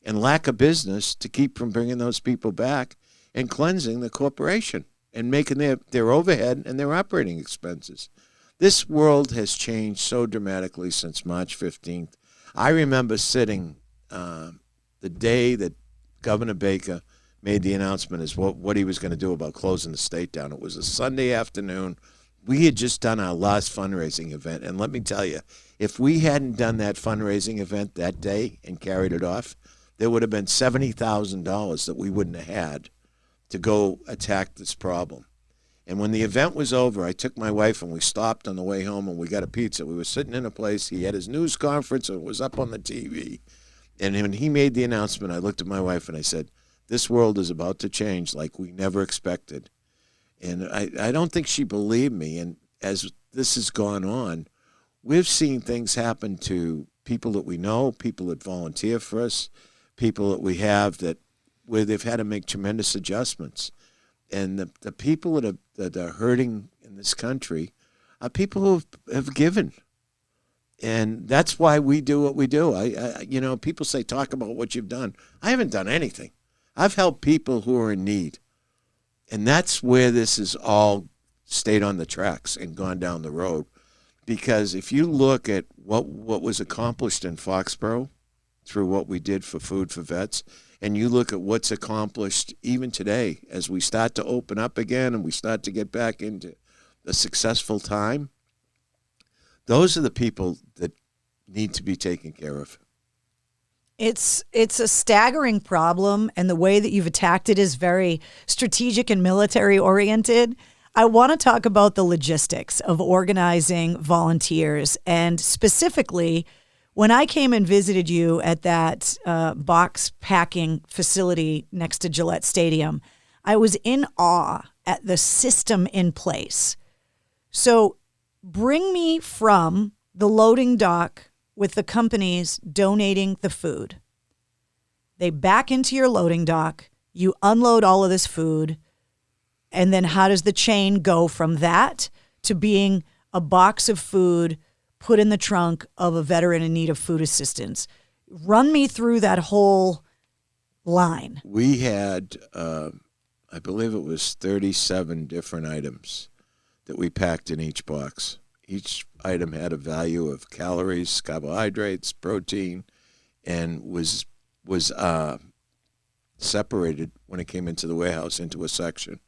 and lack of business to keep from bringing those people back and cleansing the corporation and making their overhead and their operating expenses. This world has changed so dramatically since March 15th. I remember sitting the day that Governor Baker made the announcement as what he was going to do about closing the state down. It was a Sunday afternoon. We had just done our last fundraising event, and let me tell you, if we hadn't done that fundraising event that day and carried it off, there would have been $70,000 that we wouldn't have had to go attack this problem. And when the event was over, I took my wife and we stopped on the way home and we got a pizza. We were sitting in a place. He had his news conference and it was up on the TV. And when he made the announcement, I looked at my wife and I said, this world is about to change like we never expected. And I don't think she believed me. And as this has gone on, we've seen things happen to people that we know, people that volunteer for us, people that we have where they've had to make tremendous adjustments. And the people that are hurting in this country are people who have given. And that's why we do what we do. People say, talk about what you've done. I haven't done anything. I've helped people who are in need. And that's where this has all stayed on the tracks and gone down the road. Because if you look at what was accomplished in Foxborough through what we did for Food4Vets, and you look at what's accomplished even today as we start to open up again and we start to get back into a successful time, those are the people that need to be taken care of. It's a staggering problem, and the way that you've attacked it is very strategic and military oriented. I want to talk about the logistics of organizing volunteers, and specifically when I came and visited you at that box packing facility next to Gillette Stadium, I was in awe at the system in place. So bring me from the loading dock with the companies donating the food. They back into your loading dock, you unload all of this food, and then how does the chain go from that to being a box of food put in the trunk of a veteran in need of food assistance? Run me through that whole line. We had, I believe it was 37 different items that we packed in each box. Each item had a value of calories, carbohydrates, protein, and was separated when it came into the warehouse into a section.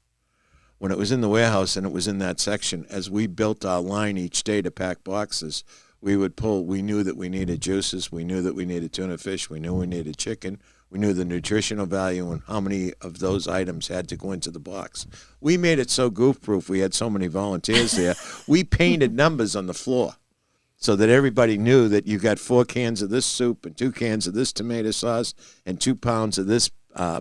When it was in the warehouse and it was in that section, as we built our line each day to pack boxes, we knew that we needed juices, we knew that we needed tuna fish, we knew we needed chicken, we knew the nutritional value and how many of those items had to go into the box. We made it so goof-proof, we had so many volunteers there, we painted numbers on the floor so that everybody knew that you got 4 cans of this soup and 2 cans of this tomato sauce and 2 pounds of this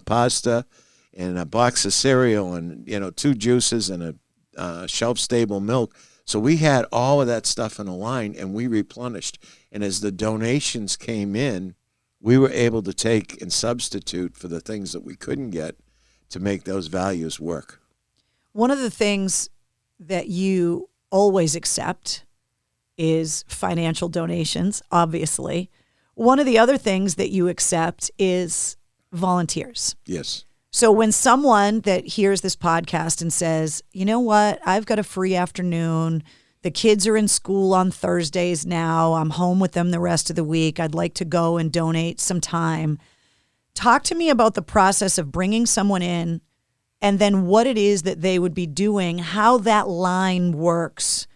pasta, and a box of cereal and 2 juices and a shelf-stable milk. So we had all of that stuff in a line, and we replenished. And as the donations came in, we were able to take and substitute for the things that we couldn't get to make those values work. One of the things that you always accept is financial donations, obviously. One of the other things that you accept is volunteers. Yes. So when someone that hears this podcast and says, you know what, I've got a free afternoon, the kids are in school on Thursdays now, I'm home with them the rest of the week, I'd like to go and donate some time. Talk to me about the process of bringing someone in and then what it is that they would be doing, how that line works,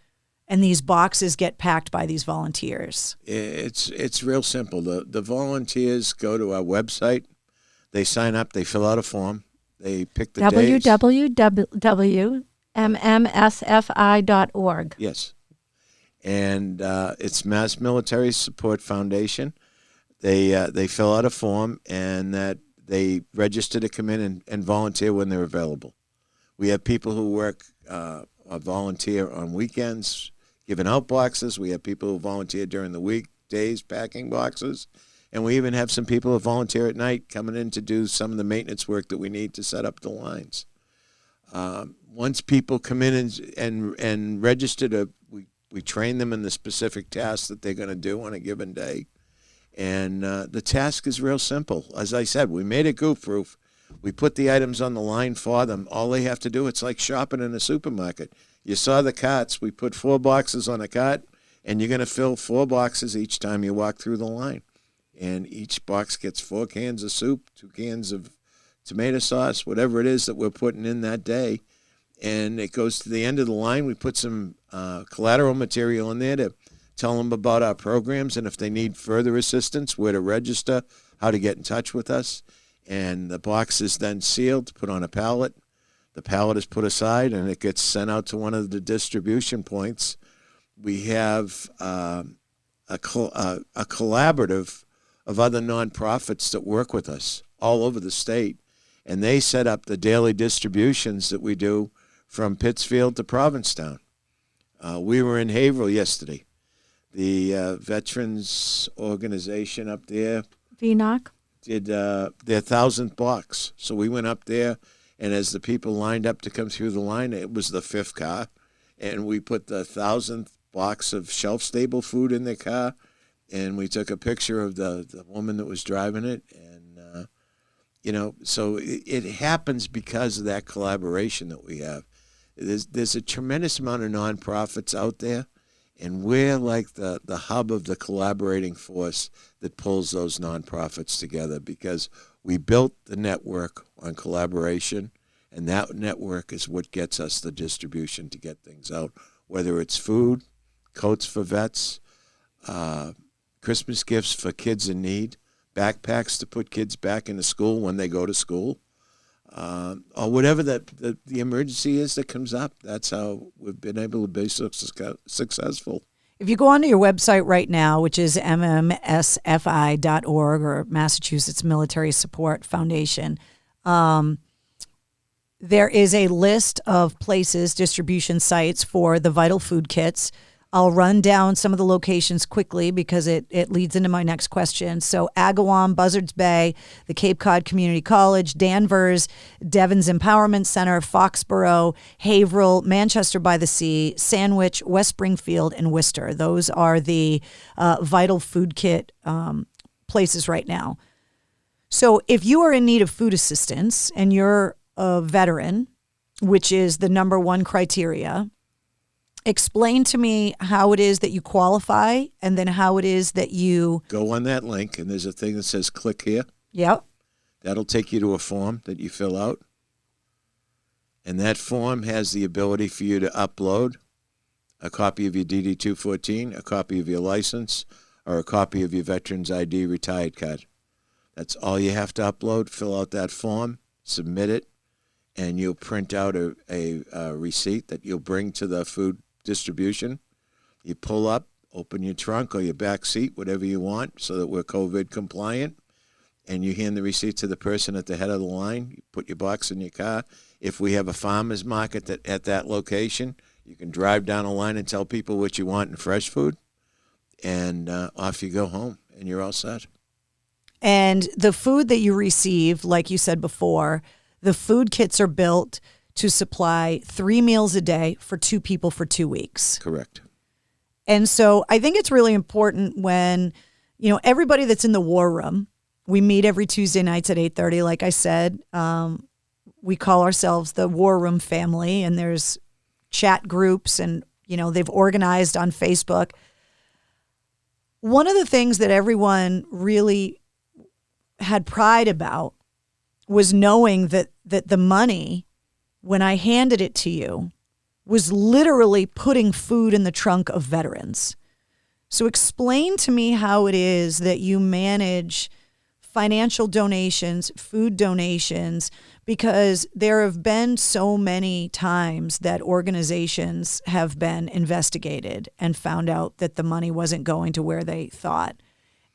and these boxes get packed by these volunteers. It's real simple. The volunteers go to our website, they sign up, they fill out a form, they pick the days. www.mmsfi.org. Yes. And it's Mass Military Support Foundation. They fill out a form, and that they register to come in and volunteer when they're available. We have people who work volunteer on weekends, giving out boxes. We have people who volunteer during the weekdays, packing boxes. And we even have some people who volunteer at night coming in to do some of the maintenance work that we need to set up the lines. Once people come in and register, we train them in the specific tasks that they're going to do on a given day. And the task is real simple. As I said, we made it goof-proof. We put the items on the line for them. All they have to do, it's like shopping in a supermarket. You saw the carts. We put 4 boxes on a cart, and you're going to fill 4 boxes each time you walk through the line. And each box gets 4 cans of soup, 2 cans of tomato sauce, whatever it is that we're putting in that day. And it goes to the end of the line. We put some collateral material in there to tell them about our programs, and if they need further assistance, where to register, how to get in touch with us. And the box is then sealed, put on a pallet. The pallet is put aside, and it gets sent out to one of the distribution points. We have a collaborative of other nonprofits that work with us all over the state, and they set up the daily distributions that we do from Pittsfield to Provincetown. We were in Haverhill yesterday. The veterans organization up there, VNOC, did their 1,000th box. So we went up there, and as the people lined up to come through the line, it was the 5th car, and we put the 1,000th box of shelf-stable food in their car, and we took a picture of the woman that was driving it, and so it happens because of that collaboration that we have. There's a tremendous amount of nonprofits out there, and we're like the hub of the collaborating force that pulls those nonprofits together, because we built the network on collaboration, and that network is what gets us the distribution to get things out, whether it's food, coats for vets, Christmas gifts for kids in need, backpacks to put kids back into school when they go to school, or whatever the emergency is that comes up. That's how we've been able to be so successful. If you go onto your website right now, which is mmsfi.org or Massachusetts Military Support Foundation, there is a list of places, distribution sites for the vital food kits. I'll run down some of the locations quickly because it leads into my next question. So Agawam, Buzzards Bay, the Cape Cod Community College, Danvers, Devon's Empowerment Center, Foxborough, Haverhill, Manchester by the Sea, Sandwich, West Springfield, and Worcester. Those are the vital food kit places right now. So if you are in need of food assistance and you're a veteran, which is the number one criteria, explain to me how it is that you qualify, and then how it is that you go on that link, and there's a thing that says click here. Yep. That'll take you to a form that you fill out. And that form has the ability for you to upload a copy of your DD-214, a copy of your license, or a copy of your Veterans ID retired card. That's all you have to upload. Fill out that form, submit it, and you'll print out a receipt that you'll bring to the food distribution. You pull up, open your trunk or your back seat, whatever you want, so that we're COVID compliant, and you hand the receipt to the person at the head of the line. You put your box in your car. If we have a farmer's market at that location, you can drive down a line and tell people what you want in fresh food, and off you go home, and you're all set. And the food that you receive, like you said before, the food kits are built to supply 3 meals a day for 2 people for 2 weeks. Correct. And so I think it's really important when, everybody that's in the war room, we meet every Tuesday nights at 8:30. Like I said, we call ourselves the War Room family, and there's chat groups, and, they've organized on Facebook. One of the things that everyone really had pride about was knowing that the money when I handed it to you, was literally putting food in the trunk of veterans. So explain to me how it is that you manage financial donations, food donations, because there have been so many times that organizations have been investigated and found out that the money wasn't going to where they thought.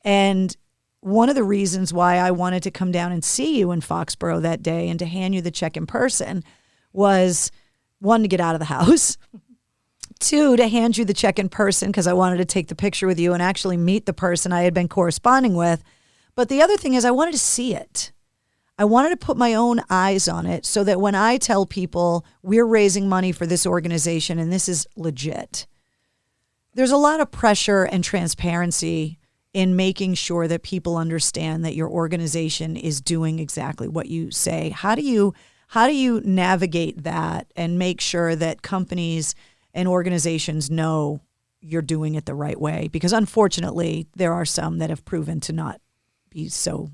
And one of the reasons why I wanted to come down and see you in Foxborough that day and to hand you the check in person was, one, to get out of the house. 2, to hand you the check in person because I wanted to take the picture with you and actually meet the person I had been corresponding with. But the other thing is I wanted to see it. I wanted to put my own eyes on it so that when I tell people we're raising money for this organization and this is legit, there's a lot of pressure and transparency in making sure that people understand that your organization is doing exactly what you say. How do you navigate that and make sure that companies and organizations know you're doing it the right way? Because unfortunately, there are some that have proven to not be so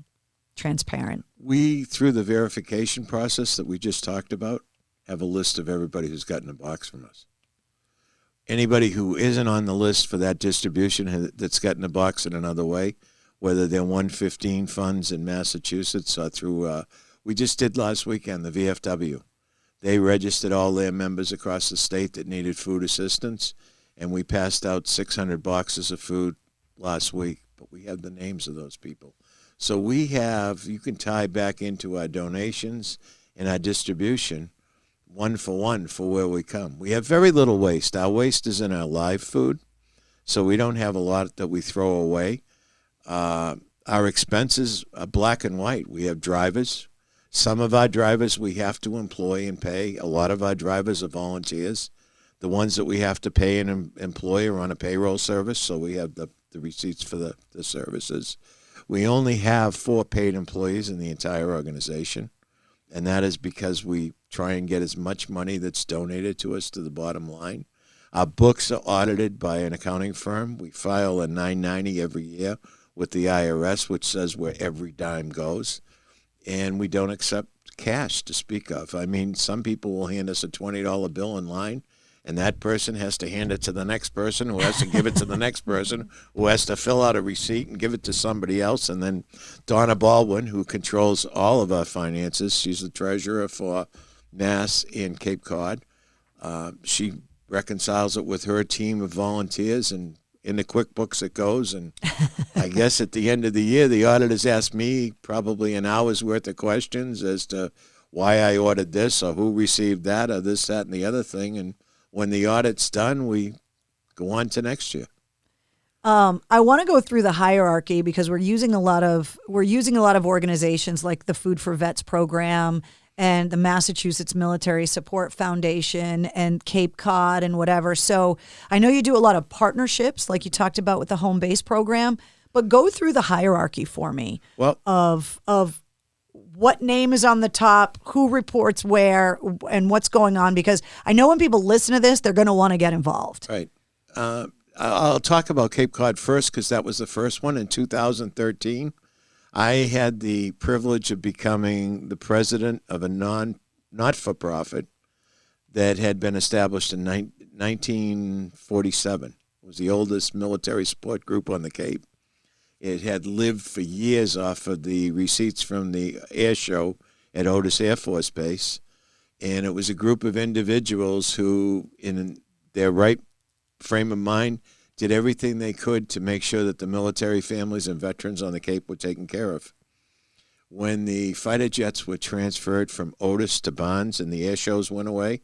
transparent. We, through the verification process that we just talked about, have a list of everybody who's gotten a box from us. Anybody who isn't on the list for that distribution that's gotten a box in another way, whether they're 115 funds in Massachusetts or through, we just did last weekend, the VFW. They registered all their members across the state that needed food assistance, and we passed out 600 boxes of food last week, but we have the names of those people. So we have, you can tie back into our donations and our distribution, one for where we come. We have very little waste. Our waste is in our live food, so we don't have a lot that we throw away. Our expenses are black and white. We have drivers. Some of our drivers we have to employ and pay. A lot of our drivers are volunteers. The ones that we have to pay and employ are on a payroll service, so we have the receipts for the services. We only have 4 paid employees in the entire organization, and that is because we try and get as much money that's donated to us to the bottom line. Our books are audited by an accounting firm. We file a 990 every year with the IRS, which says where every dime goes, and we don't accept cash to speak of. I mean, some people will hand us a $20 bill in line, and that person has to hand it to the next person who has to give it to the next person who has to fill out a receipt and give it to somebody else. And then Donna Baldwin, who controls all of our finances, she's the treasurer for Mass and Cape Cod. She reconciles it with her team of volunteers, and in the QuickBooks it goes. And I guess at the end of the year, the auditors ask me probably an hour's worth of questions as to why I ordered this or who received that or this, that, and the other thing. And when the audit's done, we go on to next year. I want to go through the hierarchy because we're using a lot of organizations like the Food4Vets program and the Massachusetts Military Support Foundation and Cape Cod and whatever. So I know you do a lot of partnerships, like you talked about with the home base program. But go through the hierarchy for me of what name is on the top, who reports where, and what's going on, because I know when people listen to this, they're going to want to get involved. Right. I'll talk about Cape Cod first because that was the first one in 2013. I had the privilege of becoming the president of a not-for-profit that had been established in 1947. It was the oldest military support group on the Cape. It had lived for years off of the receipts from the air show at Otis Air Force Base. And it was a group of individuals who, in their right frame of mind, did everything they could to make sure that the military families and veterans on the Cape were taken care of. When the fighter jets were transferred from Otis to Barnes and the air shows went away,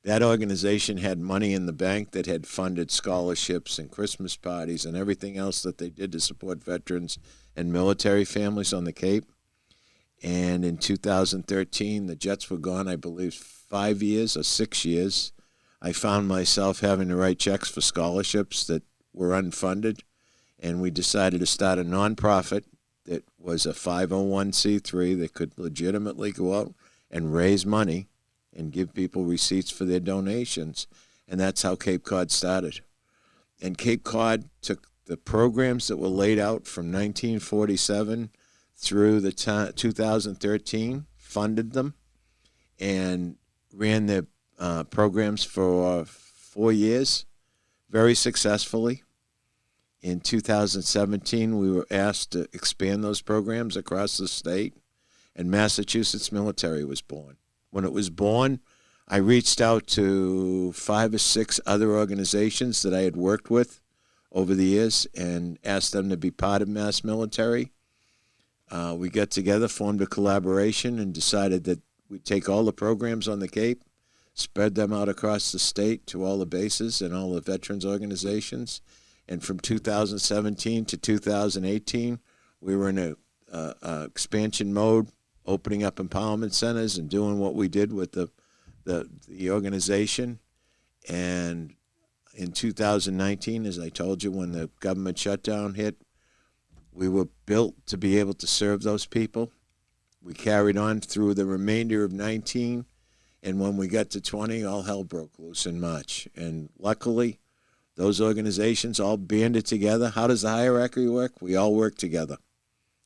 that organization had money in the bank that had funded scholarships and Christmas parties and everything else that they did to support veterans and military families on the Cape. And in 2013, the jets were gone, I believe, 5 years or 6 years. I found myself having to write checks for scholarships that were unfunded, and we decided to start a nonprofit that was a 501c3 that could legitimately go out and raise money and give people receipts for their donations. And that's how Cape Cod started. And Cape Cod took the programs that were laid out from 1947 through the 2013, funded them, and ran their programs for 4 years, very successfully. In 2017, we were asked to expand those programs across the state, and Massachusetts Military was born. When it was born, I reached out to 5 or 6 other organizations that I had worked with over the years and asked them to be part of Mass Military. We got together, formed a collaboration, and decided that we'd take all the programs on the Cape, spread them out across the state to all the bases and all the veterans organizations. And from 2017 to 2018, we were in a expansion mode, opening up empowerment centers and doing what we did with the organization. And in 2019, as I told you, when the government shutdown hit, we were built to be able to serve those people. We carried on through the remainder of 19, and when we got to 20, all hell broke loose in March. And luckily, those organizations all banded together. How does the hierarchy work? We all work together.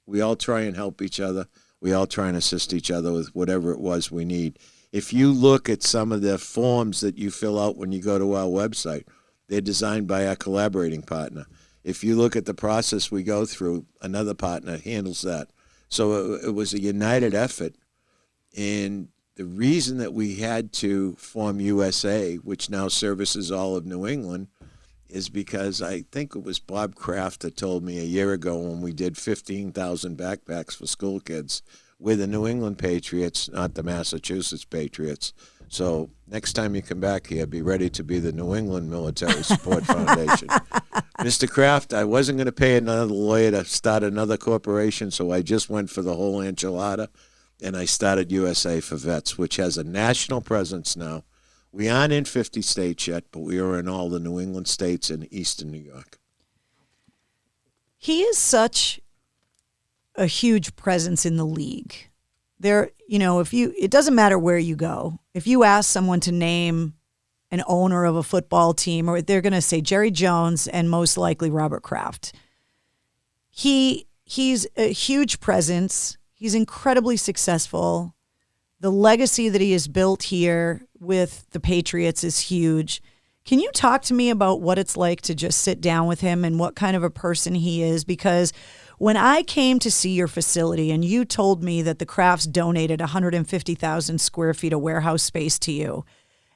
We all try and help each other. We all try and assist each other with whatever it was we need. If you look at some of the forms that you fill out when you go to our website, they're designed by our collaborating partner. If you look at the process we go through, another partner handles that. So it was a united effort. And the reason that we had to form USA, which now services all of New England, is because I think it was Bob Kraft that told me a year ago when we did 15,000 backpacks for school kids, we're the New England Patriots, not the Massachusetts Patriots. So next time you come back here, be ready to be the New England Military Support Foundation. Mr. Kraft, I wasn't going to pay another lawyer to start another corporation, so I just went for the whole enchilada, and I started USA for Vets, which has a national presence now. We aren't in 50 states yet, but we are in all the New England states and eastern New York. He is such a huge presence in the league. There, it doesn't matter where you go. If you ask someone to name an owner of a football team, or they're going to say Jerry Jones and most likely Robert Kraft. He's a huge presence. He's incredibly successful. The legacy that he has built here with the Patriots is huge. Can you talk to me about what it's like to just sit down with him and what kind of a person he is? Because when I came to see your facility and you told me that the Crafts donated 150,000 square feet of warehouse space to you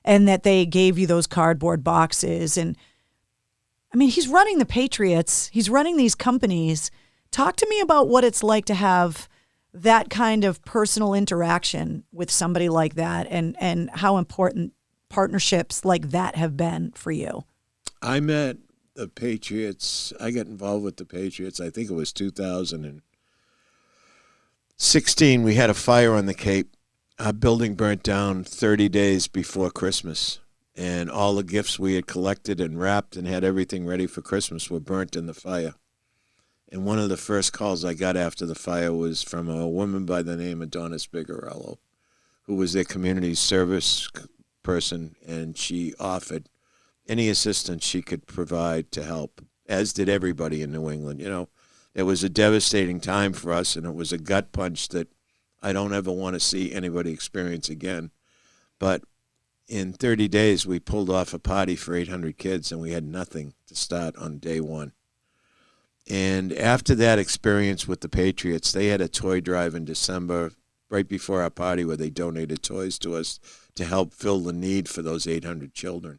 and that they gave you those cardboard boxes, and I mean, he's running the Patriots. He's running these companies. Talk to me about what it's like to have that kind of personal interaction with somebody like that, and how important partnerships like that have been for you. I met the Patriots. I got involved with the Patriots. I think it was 2016. We had a fire on the Cape. Our building burnt down 30 days before Christmas, and all the gifts we had collected and wrapped and had everything ready for Christmas were burnt in the fire. And one of the first calls I got after the fire was from a woman by the name of Donna Spigarello, who was their community service person, and she offered any assistance she could provide to help, as did everybody in New England. It was a devastating time for us, and it was a gut punch that I don't ever want to see anybody experience again. But in 30 days, we pulled off a party for 800 kids, and we had nothing to start on day one. And after that experience with the Patriots, they had a toy drive in December, right before our party, where they donated toys to us to help fill the need for those 800 children.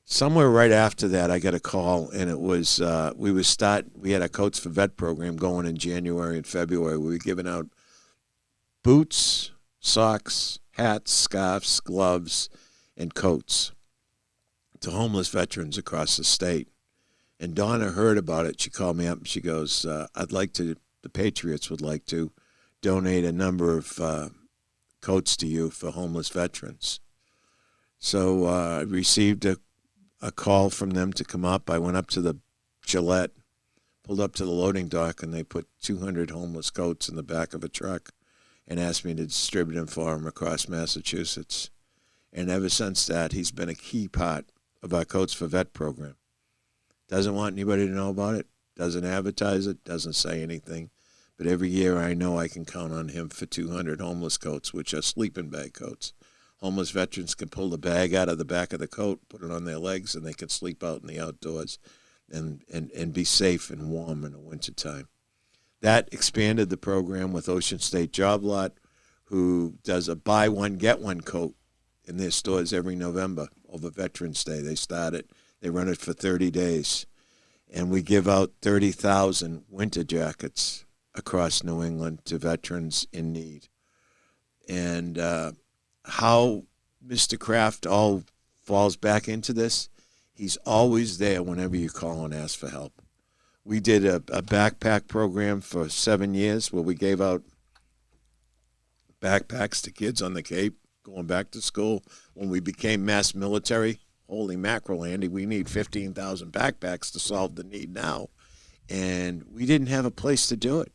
Somewhere right after that, I got a call, and it was we had a Coats for Vet program going in January and February. We were giving out boots, socks, hats, scarves, gloves, and coats to homeless veterans across the state. And Donna heard about it. She called me up and she goes, the Patriots would like to donate a number of coats to you for homeless veterans. So I received a call from them to come up. I went up to the Gillette, pulled up to the loading dock, and they put 200 homeless coats in the back of a truck and asked me to distribute them for them across Massachusetts. And ever since that, he's been a key part of our Coats for Vet program. Doesn't want anybody to know about it, doesn't advertise it, doesn't say anything. But every year I know I can count on him for 200 homeless coats, which are sleeping bag coats. Homeless veterans can pull the bag out of the back of the coat, put it on their legs, and they can sleep out in the outdoors and be safe and warm in the wintertime. That expanded the program with Ocean State Job Lot, who does a buy one, get one coat in their stores every November over Veterans Day. They run it for 30 days. And we give out 30,000 winter jackets across New England to veterans in need. And how Mr. Kraft all falls back into this, he's always there whenever you call and ask for help. We did a backpack program for 7 years where we gave out backpacks to kids on the Cape going back to school. When we became mass military, holy mackerel, Andy, we need 15,000 backpacks to solve the need now. And we didn't have a place to do it.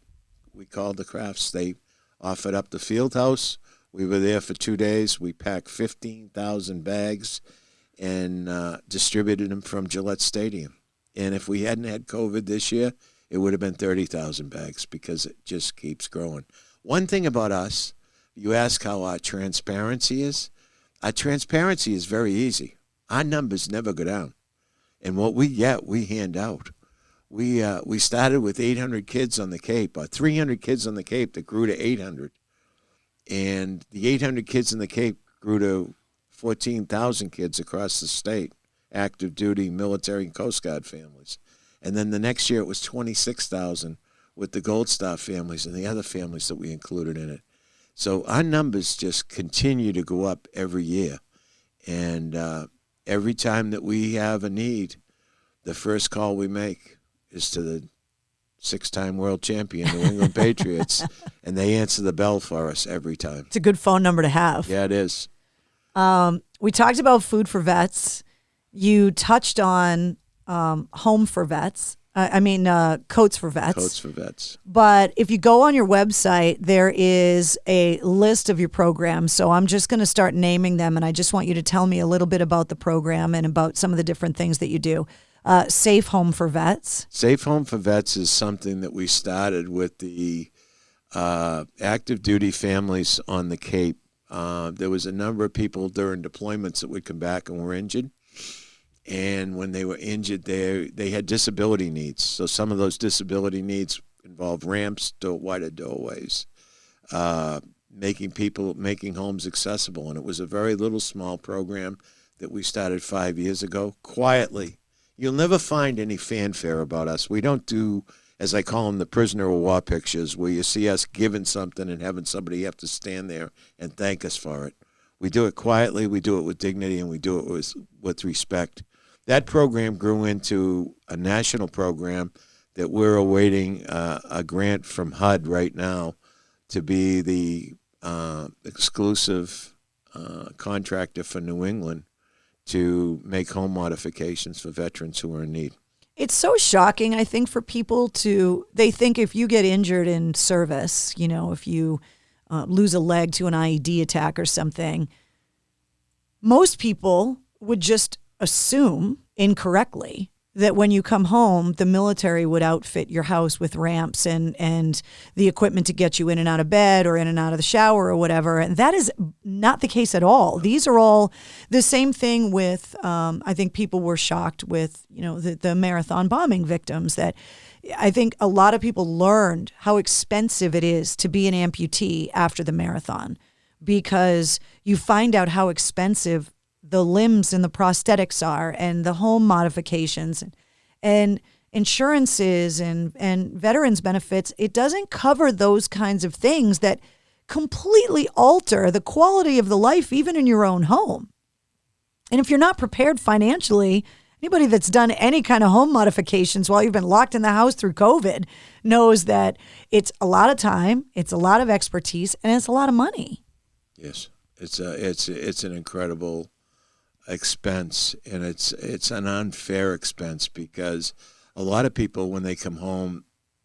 We called the Crafts. They offered up the field house. We were there for 2 days. We packed 15,000 bags and distributed them from Gillette Stadium. And if we hadn't had COVID this year, it would have been 30,000 bags because it just keeps growing. One thing about us, you ask how our transparency is. Our transparency is very easy. Our numbers never go down. And what we get, we hand out. We started with 800 kids on the Cape, or 300 kids on the Cape that grew to 800. And the 800 kids in the Cape grew to 14,000 kids across the state, active duty, military, and Coast Guard families. And then the next year it was 26,000 with the Gold Star families and the other families that we included in it. So our numbers just continue to go up every year. And every time that we have a need, the first call we make is to the 6-time world champion New England Patriots, and they answer the bell for us every time. It's a good phone number to have. Yeah, it is. We talked about Food4Vets. You touched on Home for Vets. Coats for Vets. Coats for Vets. But if you go on your website, there is a list of your programs. So I'm just going to start naming them, and I just want you to tell me a little bit about the program and about some of the different things that you do. Safe Home for Vets. Safe Home for Vets is something that we started with the active duty families on the Cape. There was a number of people during deployments that would come back and were injured. And when they were injured, they had disability needs. So some of those disability needs involved ramps, wider doorways, making homes accessible. And it was a very little small program that we started 5 years ago, quietly. You'll never find any fanfare about us. We don't do, as I call them, the prisoner of war pictures, where you see us giving something and having somebody have to stand there and thank us for it. We do it quietly, we do it with dignity, and we do it with respect. That program grew into a national program that we're awaiting a grant from HUD right now to be the exclusive contractor for New England to make home modifications for veterans who are in need. It's so shocking, I think, for people they think if you get injured in service, if you lose a leg to an IED attack or something, most people would just assume incorrectly that when you come home, the military would outfit your house with ramps and the equipment to get you in and out of bed or in and out of the shower or whatever. And that is not the case at all. These are all the same thing with, I think people were shocked with, the marathon bombing victims, that I think a lot of people learned how expensive it is to be an amputee after the marathon, because you find out how expensive the limbs and the prosthetics are, and the home modifications and insurances and veterans benefits. It doesn't cover those kinds of things that completely alter the quality of the life, even in your own home. And if you're not prepared financially, anybody that's done any kind of home modifications while you've been locked in the house through COVID knows that it's a lot of time, it's a lot of expertise, and it's a lot of money. Yes, it's an incredible expense, and it's an unfair expense, because a lot of people, when they come home,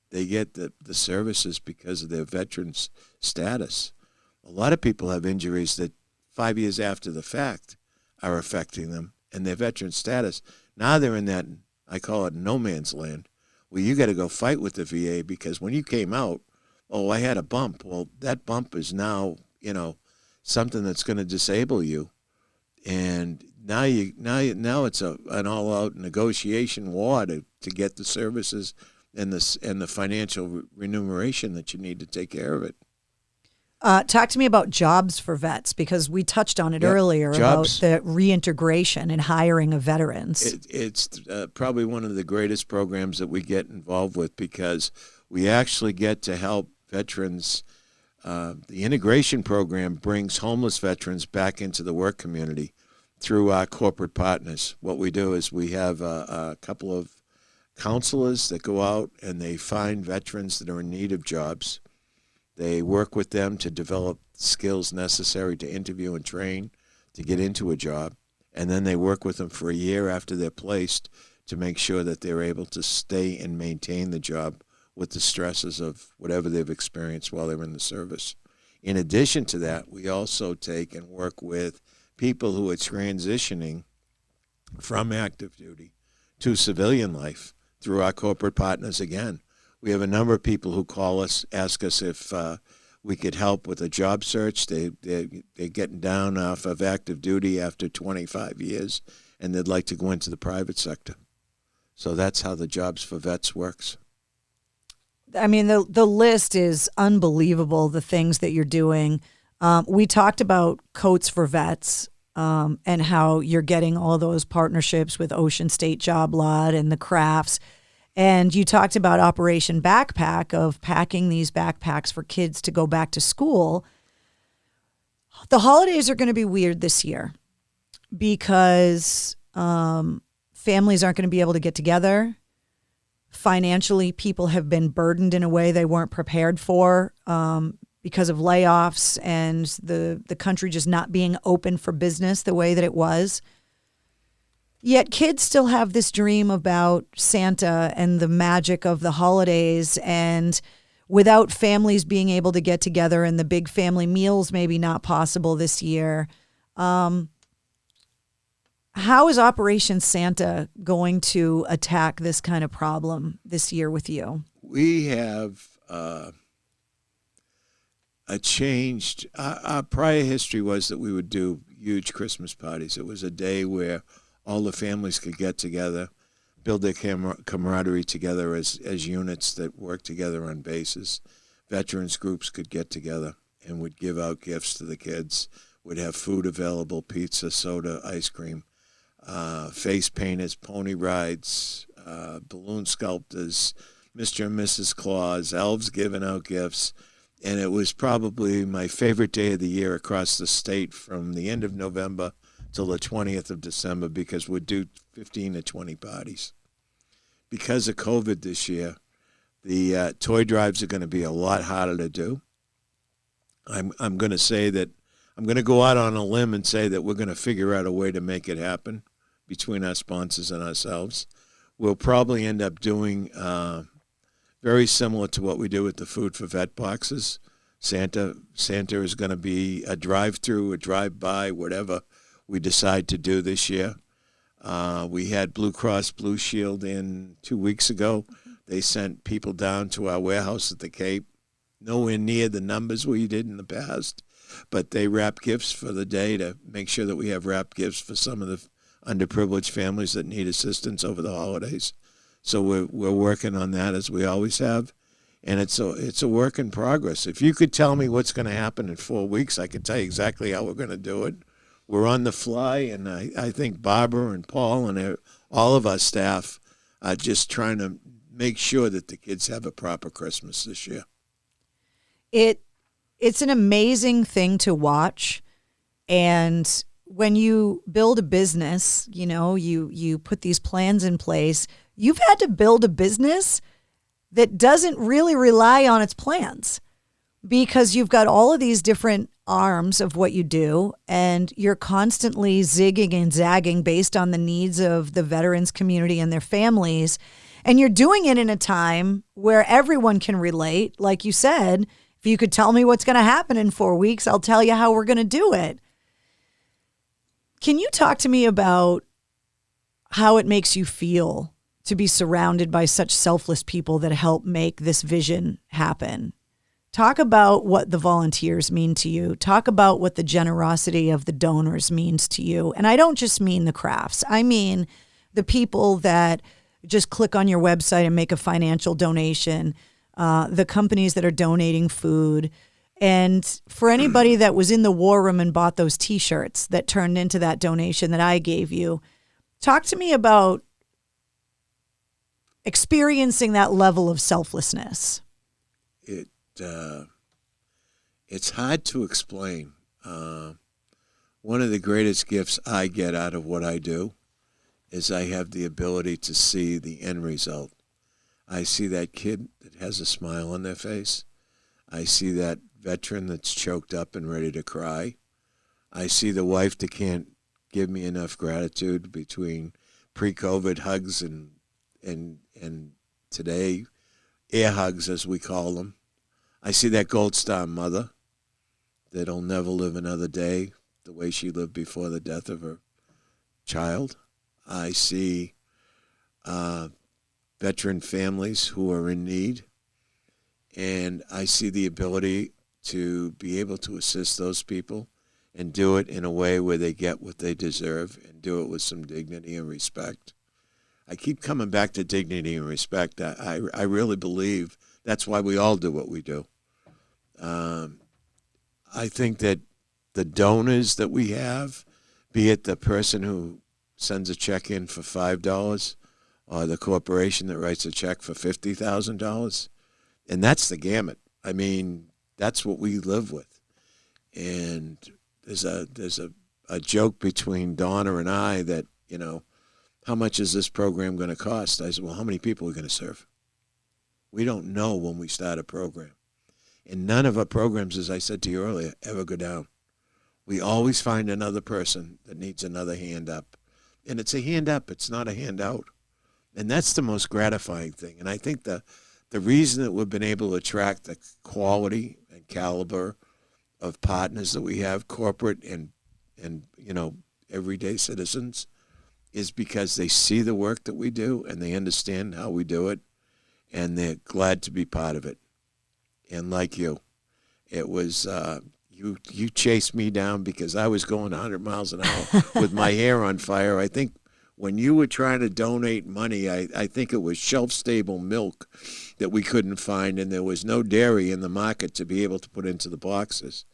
they get the services because of their veterans status. A lot of people have injuries that 5 years after the fact are affecting them and their veteran status. Now they're in that, I call it no man's land, where you got to go fight with the VA, because when you came out, I had a bump. Well, that bump is now, something that's going to disable you. And now it's an all-out negotiation war to get the services and the financial remuneration that you need to take care of it. Talk to me about jobs for vets, because we touched on it earlier about the reintegration and hiring of veterans. It's probably one of the greatest programs that we get involved with, because we actually get to help veterans. The integration program brings homeless veterans back into the work community through our corporate partners. What we do is we have a couple of counselors that go out and they find veterans that are in need of jobs. They work with them to develop skills necessary to interview and train to get into a job. And then they work with them for a year after they're placed to make sure that they're able to stay and maintain the job with the stresses of whatever they've experienced while they're in the service. In addition to that, we also take and work with people who are transitioning from active duty to civilian life through our corporate partners again. We have a number of people who call us, ask us if we could help with a job search. They're getting down off of active duty after 25 years, and they'd like to go into the private sector. So that's how the Jobs for Vets works. I mean, the list is unbelievable, the things that you're doing. We talked about Coats for Vets and how you're getting all those partnerships with Ocean State Job Lot and the crafts. And you talked about Operation Backpack, of packing these backpacks for kids to go back to school. The holidays are going to be weird this year because families aren't going to be able to get together. Financially, people have been burdened in a way they weren't prepared for because of layoffs and the country just not being open for business the way that it was. Yet kids still have this dream about Santa and the magic of the holidays, and without families being able to get together and the big family meals maybe not possible this year, how is Operation Santa going to attack this kind of problem this year with you? We have our prior history was that we would do huge Christmas parties. It was a day where all the families could get together, build their camaraderie together as units that work together on bases. Veterans groups could get together and would give out gifts to the kids, would have food available, pizza, soda, ice cream, face painters, pony rides, balloon sculptors, Mr. and Mrs. Claus, elves giving out gifts. And it was probably my favorite day of the year across the state from the end of November till the 20th of December, because we'd do 15 to 20 parties. Because of COVID this year, the toy drives are going to be a lot harder to do. I'm going to say that I'm going to go out on a limb and say that we're going to figure out a way to make it happen between our sponsors and ourselves. We'll probably end up doing very similar to what we do with the Food4Vet boxes. Santa is going to be a drive-through, a drive-by, whatever we decide to do this year. We had Blue Cross Blue Shield in 2 weeks ago. They sent people down to our warehouse at the Cape, nowhere near the numbers we did in the past, but they wrap gifts for the day to make sure that we have wrapped gifts for some of the underprivileged families that need assistance over the holidays. So we're working on that, as we always have, and it's a work in progress. If you could tell me what's going to happen in 4 weeks, I could tell you exactly how we're going to do it. We're on the fly, and I think Barbara and Paul and all of our staff are just trying to make sure that the kids have a proper Christmas this year. It's an amazing thing to watch, and when you build a business, you put these plans in place. You've had to build a business that doesn't really rely on its plans, because you've got all of these different arms of what you do, and you're constantly zigging and zagging based on the needs of the veterans community and their families. And you're doing it in a time where everyone can relate. Like you said, if you could tell me what's going to happen in 4 weeks, I'll tell you how we're going to do it. Can you talk to me about how it makes you feel to be surrounded by such selfless people that help make this vision happen? Talk about what the volunteers mean to you. Talk about what the generosity of the donors means to you. And I don't just mean the crafts. I mean the people that just click on your website and make a financial donation, the companies that are donating food. And for anybody that was in the war room and bought those T-shirts that turned into that donation that I gave you, talk to me about experiencing that level of selflessness. It's hard to explain. One of the greatest gifts I get out of what I do is I have the ability to see the end result. I see that kid that has a smile on their face. I see that veteran that's choked up and ready to cry. I see the wife that can't give me enough gratitude between pre-COVID hugs and today air hugs, as we call them. I see that Gold Star mother that'll never live another day the way she lived before the death of her child. I see veteran families who are in need, and I see the ability to be able to assist those people and do it in a way where they get what they deserve and do it with some dignity and respect. I keep coming back to dignity and respect. I really believe that's why we all do what we do. I think that the donors that we have, be it the person who sends a check in for $5 or the corporation that writes a check for $50,000, and that's the gamut. I mean, that's what we live with. And there's a joke between Donna and I that, you know, how much is this program going to cost? I said, well, how many people are we going to serve? We don't know when we start a program. And none of our programs, as I said to you earlier, ever go down. We always find another person that needs another hand up. And it's a hand up. It's not a handout. And that's the most gratifying thing. And I think the reason that we've been able to attract the quality and caliber of partners that we have, corporate and you know, everyday citizens, is because they see the work that we do and they understand how we do it, and they're glad to be part of it. And like you, it was you chased me down because I was going 100 miles an hour with my hair on fire. I think when you were trying to donate money, I think it was shelf-stable milk that we couldn't find, and there was no dairy in the market to be able to put into the boxes.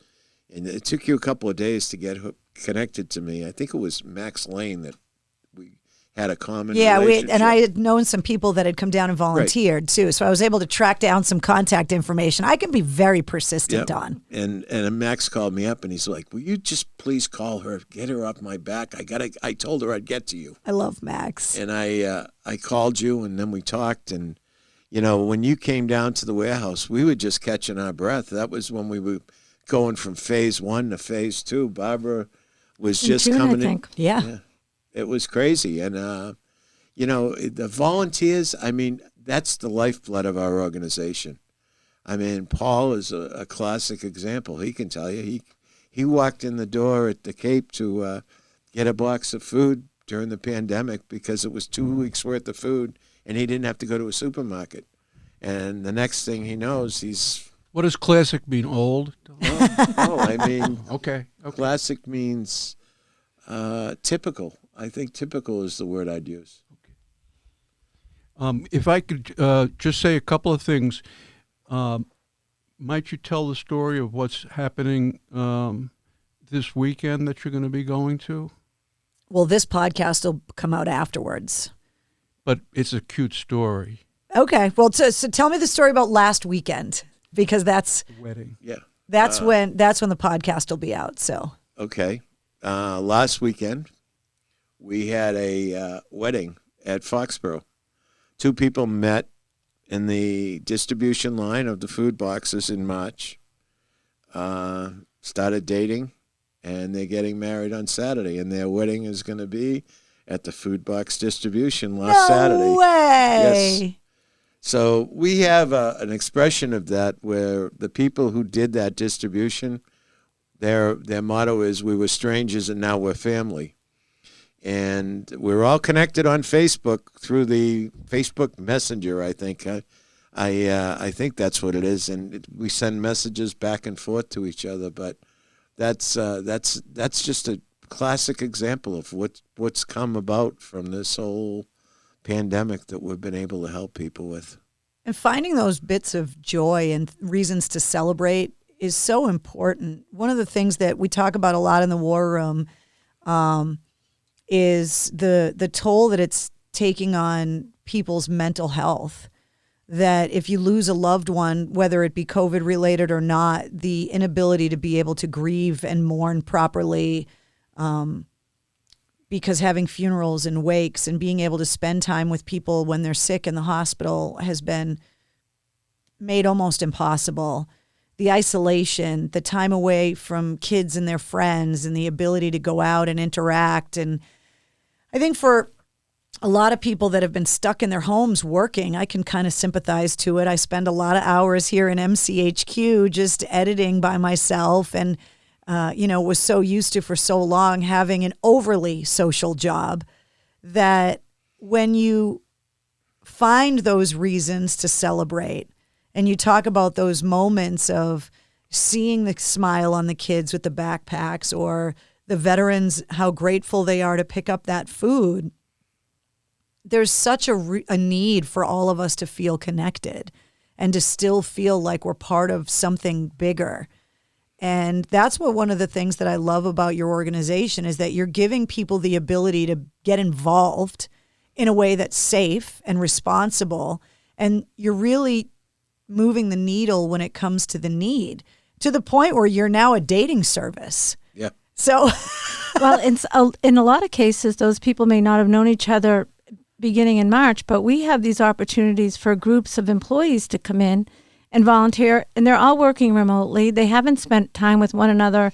And it took you a couple of days to get connected to me. I think it was Max Lane that we had a common relationship. And I had known some people that had come down and volunteered too, so I was able to track down some contact information. I can be very persistent, Don. And Max called me up and he's like, "Will you just please call her, get her off my back? I told her I'd get to you." I love Max. And I called you, and then we talked, and you know, when you came down to the warehouse, we were just catching our breath. That was when we were going from phase 1 to phase 2. Barbara was just coming in. Yeah. It was crazy. And, you know, the volunteers, I mean, that's the lifeblood of our organization. I mean, Paul is a classic example. He can tell you. He walked in the door at the Cape to get a box of food during the pandemic because it was 2 weeks' worth of food, and he didn't have to go to a supermarket. And the next thing he knows, he's... What does classic mean, old? Oh, I mean... Okay. Classic means typical. I think typical is the word I'd use. If I could just say a couple of things, might you tell the story of what's happening this weekend that you're going to be going to? Well, this podcast will come out afterwards. But it's a cute story. Okay. Well, so tell me the story about last weekend, because that's wedding. Yeah. That's when the podcast will be out. So. Okay. Last weekend, we had a wedding at Foxborough. 2 people met in the distribution line of the food boxes in March, started dating, and they're getting married on Saturday. And their wedding is going to be at the food box distribution Saturday. No way! Yes. So we have an expression of that where the people who did that distribution, their motto is, "We were strangers and now we're family." And we're all connected on Facebook through the Facebook Messenger, I think. I think that's what it is, and we send messages back and forth to each other. But that's just a classic example of what's come about from this whole pandemic that we've been able to help people with. And finding those bits of joy and reasons to celebrate is so important. One of the things that we talk about a lot in the War Room is the toll that it's taking on people's mental health. That if you lose a loved one, whether it be COVID related or not, the inability to be able to grieve and mourn properly, because having funerals and wakes and being able to spend time with people when they're sick in the hospital has been made almost impossible. The isolation, the time away from kids and their friends, and the ability to go out and interact. And I think for a lot of people that have been stuck in their homes working, I can kind of sympathize to it. I spend a lot of hours here in MCHQ just editing by myself, and was so used to for so long having an overly social job that when you find those reasons to celebrate and you talk about those moments of seeing the smile on the kids with the backpacks, or the veterans, how grateful they are to pick up that food, there's such a need for all of us to feel connected and to still feel like we're part of something bigger. And that's one of the things that I love about your organization is that you're giving people the ability to get involved in a way that's safe and responsible. And you're really moving the needle when it comes to the need, to the point where you're now a dating service. Yeah. So, well, in a lot of cases, those people may not have known each other beginning in March, but we have these opportunities for groups of employees to come in and volunteer, and they're all working remotely. They haven't spent time with one another.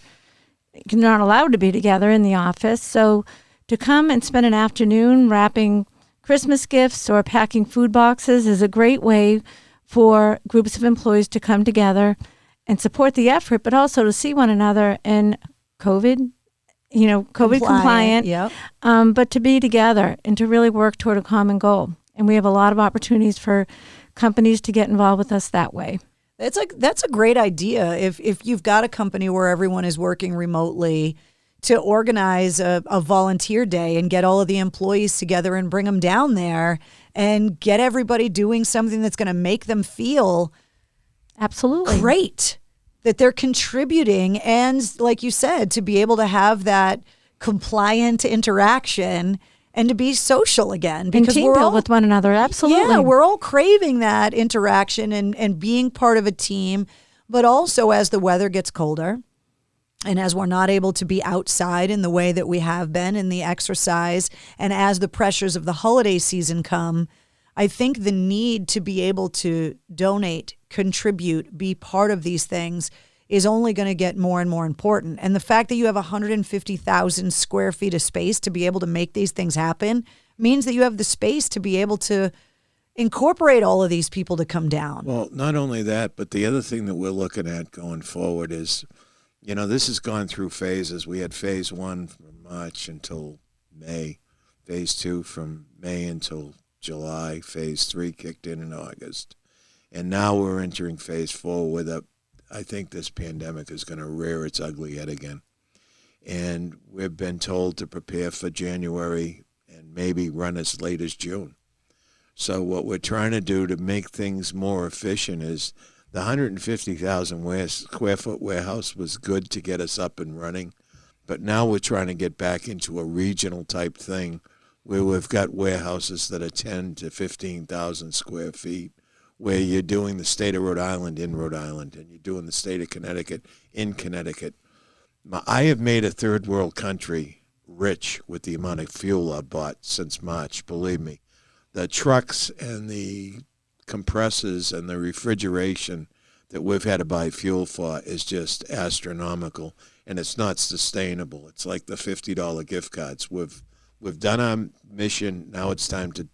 They're not allowed to be together in the office. So to come and spend an afternoon wrapping Christmas gifts or packing food boxes is a great way for groups of employees to come together and support the effort, but also to see one another in COVID compliant, yep. But to be together and to really work toward a common goal. And we have a lot of opportunities for companies to get involved with us that way. That's a great idea. If you've got a company where everyone is working remotely, to organize a volunteer day and get all of the employees together and bring them down there and get everybody doing something that's going to make them feel absolutely great, that they're contributing, and like you said, to be able to have that compliant interaction and to be social again, because we're all with one another. Absolutely. Yeah, we're all craving that interaction and being part of a team. But also, as the weather gets colder and as we're not able to be outside in the way that we have been in the exercise, and as the pressures of the holiday season come, I think the need to be able to donate, contribute, be part of these things is only going to get more and more important. And the fact that you have 150,000 square feet of space to be able to make these things happen means that you have the space to be able to incorporate all of these people to come down. Well, not only that, but the other thing that we're looking at going forward is, this has gone through phases. We had phase 1 from March until May, phase 2 from May until July, phase 3 kicked in August. And now we're entering phase 4 where I think this pandemic is going to rear its ugly head again. And we've been told to prepare for January and maybe run as late as June. So what we're trying to do to make things more efficient is the 150,000 square foot warehouse was good to get us up and running. But now we're trying to get back into a regional type thing where we've got warehouses that are 10 to 15,000 square feet, where you're doing the state of Rhode Island in Rhode Island, and you're doing the state of Connecticut in Connecticut. I have made a third world country rich with the amount of fuel I've bought since March, believe me. The trucks and the compressors and the refrigeration that we've had to buy fuel for is just astronomical, and it's not sustainable. It's like the $50 gift cards. We've done our mission. Now it's time to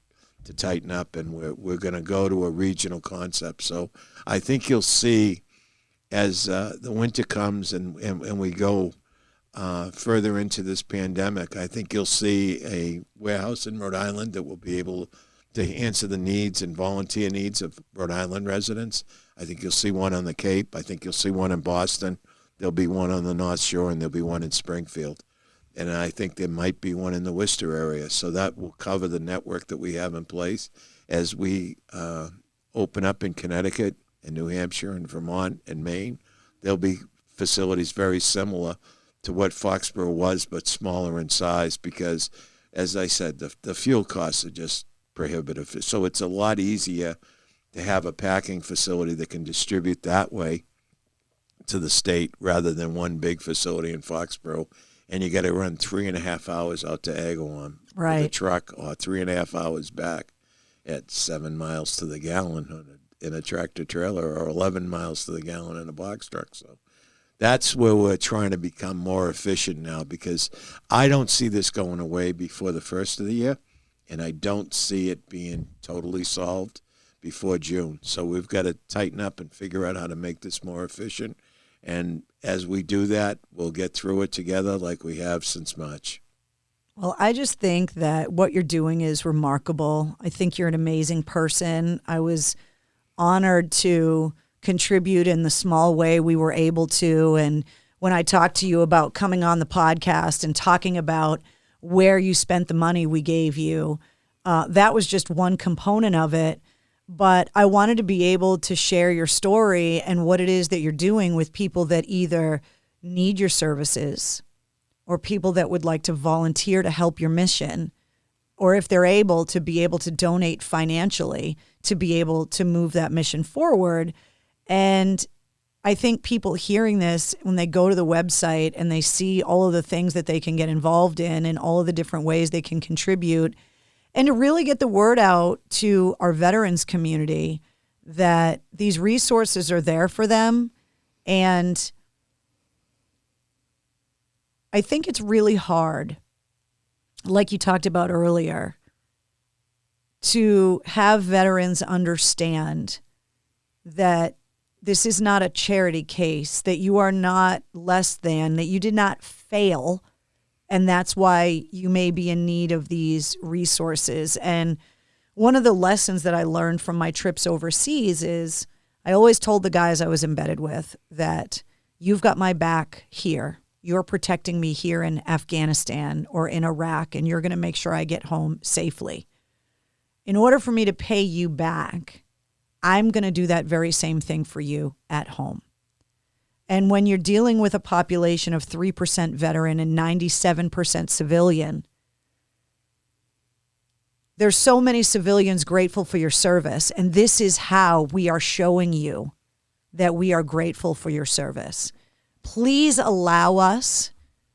tighten up, and we're going to go to a regional concept. So I think you'll see as the winter comes and we go further into this pandemic, I think you'll see a warehouse in Rhode Island that will be able to answer the needs and volunteer needs of Rhode Island residents. I think you'll see one on the Cape. I think you'll see one in Boston. There'll be one on the North Shore, and there'll be one in Springfield. And I think there might be one in the Worcester area. So that will cover the network that we have in place as we open up in Connecticut and New Hampshire and Vermont and Maine. There'll be facilities very similar to what Foxborough was, but smaller in size because, as I said, the fuel costs are just prohibitive. So it's a lot easier to have a packing facility that can distribute that way to the state rather than one big facility in Foxborough. And you got to run 3.5 hours out to Agawam with a truck, or 3.5 hours back at 7 miles to the gallon in a tractor trailer, or 11 miles to the gallon in a box truck. So that's where we're trying to become more efficient now, because I don't see this going away before the first of the year, and I don't see it being totally solved before June. So we've got to tighten up and figure out how to make this more efficient. And as we do that, we'll get through it together like we have since March. Well, I just think that what you're doing is remarkable. I think you're an amazing person. I was honored to contribute in the small way we were able to. And when I talked to you about coming on the podcast and talking about where you spent the money we gave you, that was just one component of it. But I wanted to be able to share your story and what it is that you're doing with people that either need your services or people that would like to volunteer to help your mission, or if they're able to donate financially to be able to move that mission forward. And I think people hearing this, when they go to the website and they see all of the things that they can get involved in and all of the different ways they can contribute, and to really get the word out to our veterans community that these resources are there for them. And I think it's really hard, like you talked about earlier, to have veterans understand that this is not a charity case, that you are not less than, that you did not fail. And that's why you may be in need of these resources. And one of the lessons that I learned from my trips overseas is I always told the guys I was embedded with that you've got my back here. You're protecting me here in Afghanistan or in Iraq, and you're going to make sure I get home safely. In order for me to pay you back, I'm going to do that very same thing for you at home. And when you're dealing with a population of 3% veteran and 97% civilian, there's so many civilians grateful for your service. And this is how we are showing you that we are grateful for your service. Please allow us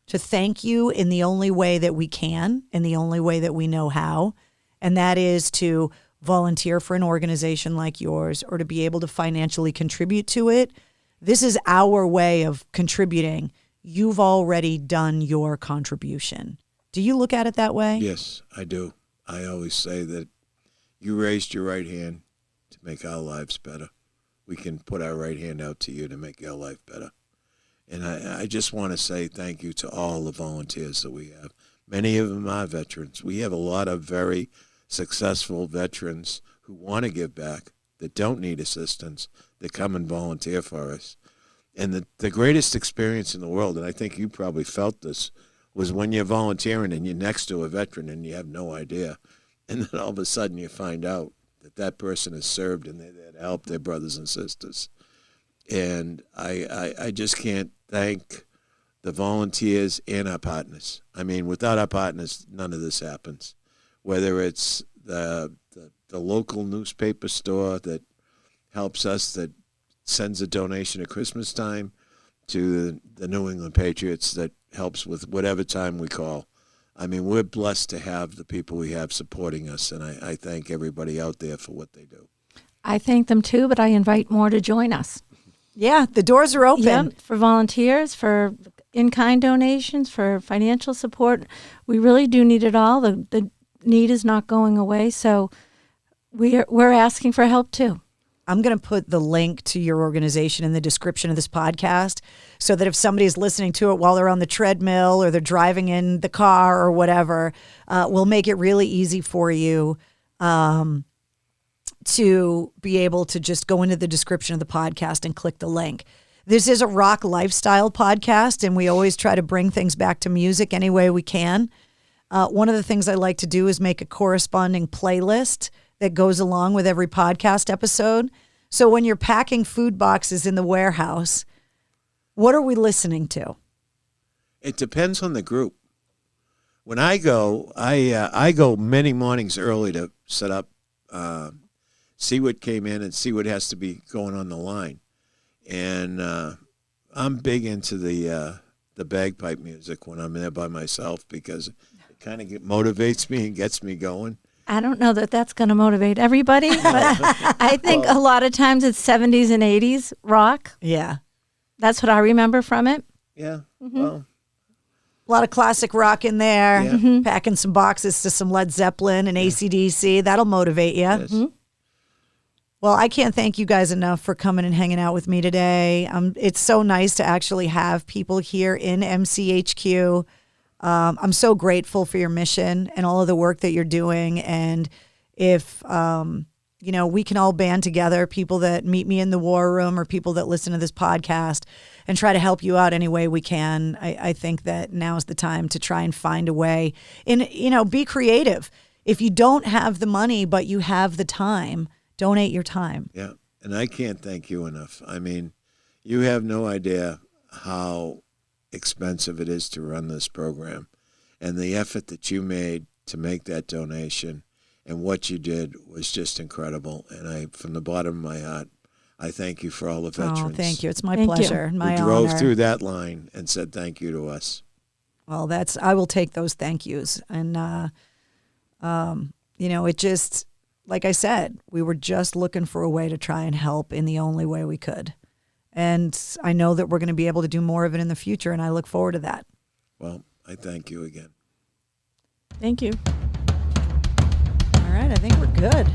to thank you in the only way that we can, in the only way that we know how. And that is to volunteer for an organization like yours or to be able to financially contribute to it. This is our way of contributing. You've already done your contribution. Do you look at it that way? Yes, I do. I always say that you raised your right hand to make our lives better. We can put our right hand out to you to make your life better. And I just want to say thank you to all the volunteers that we have. Many of them are veterans. We have a lot of very successful veterans who want to give back, that don't need assistance, that come and volunteer for us. And the greatest experience in the world, and I think you probably felt this, was when you're volunteering and you're next to a veteran and you have no idea. And then all of a sudden you find out that that person has served and they're there to help their brothers and sisters. And I just can't thank the volunteers and our partners. I mean, without our partners, none of this happens. Whether it's the local newspaper store that helps us, that sends a donation at Christmas time, to the New England Patriots that helps with whatever time we call. I mean, we're blessed to have the people we have supporting us, and I thank everybody out there for what they do. I thank them too, but I invite more to join us. Yeah, the doors are open. Yep, for volunteers, for in-kind donations, for financial support. We really do need it all. The need is not going away, so we're asking for help too. I'm going to put the link to your organization in the description of this podcast so that if somebody's listening to it while they're on the treadmill or they're driving in the car or whatever, we'll make it really easy for you to be able to just go into the description of the podcast and click the link. This is a rock lifestyle podcast, and we always try to bring things back to music any way we can. One of the things I like to do is make a corresponding playlist that goes along with every podcast episode. So when you're packing food boxes in the warehouse, what are we listening to? It depends on the group. When I go, I go many mornings early to set up, see what came in and see what has to be going on the line. And I'm big into the bagpipe music when I'm there by myself because it kind of motivates me and gets me going. I don't know that that's going to motivate everybody, but I think a lot of times it's 70s and 80s rock. Yeah. That's what I remember from it. Yeah. Mm-hmm. Well, a lot of classic rock in there. Yeah. Mm-hmm. Packing some boxes to some Led Zeppelin and AC/DC. That'll motivate you. Yes. Mm-hmm. Well, I can't thank you guys enough for coming and hanging out with me today. It's so nice to actually have people here in MCHQ. I'm so grateful for your mission and all of the work that you're doing. And if, we can all band together, people that meet me in the war room or people that listen to this podcast, and try to help you out any way we can. I think that now's the time to try and find a way. And, be creative. If you don't have the money, but you have the time, donate your time. Yeah, and I can't thank you enough. I mean, you have no idea how expensive it is to run this program, and the effort that you made to make that donation and what you did was just incredible. And from the bottom of my heart, I thank you for all the veterans. Oh, thank you. It's my Thank pleasure. you. My who drove honor. through that line and said thank you to us. Well, I will take those thank yous. And, it just, like I said, we were just looking for a way to try and help in the only way we could. And I know that we're going to be able to do more of it in the future, and I look forward to that. Well, I thank you again. Thank you. All right, I think we're good.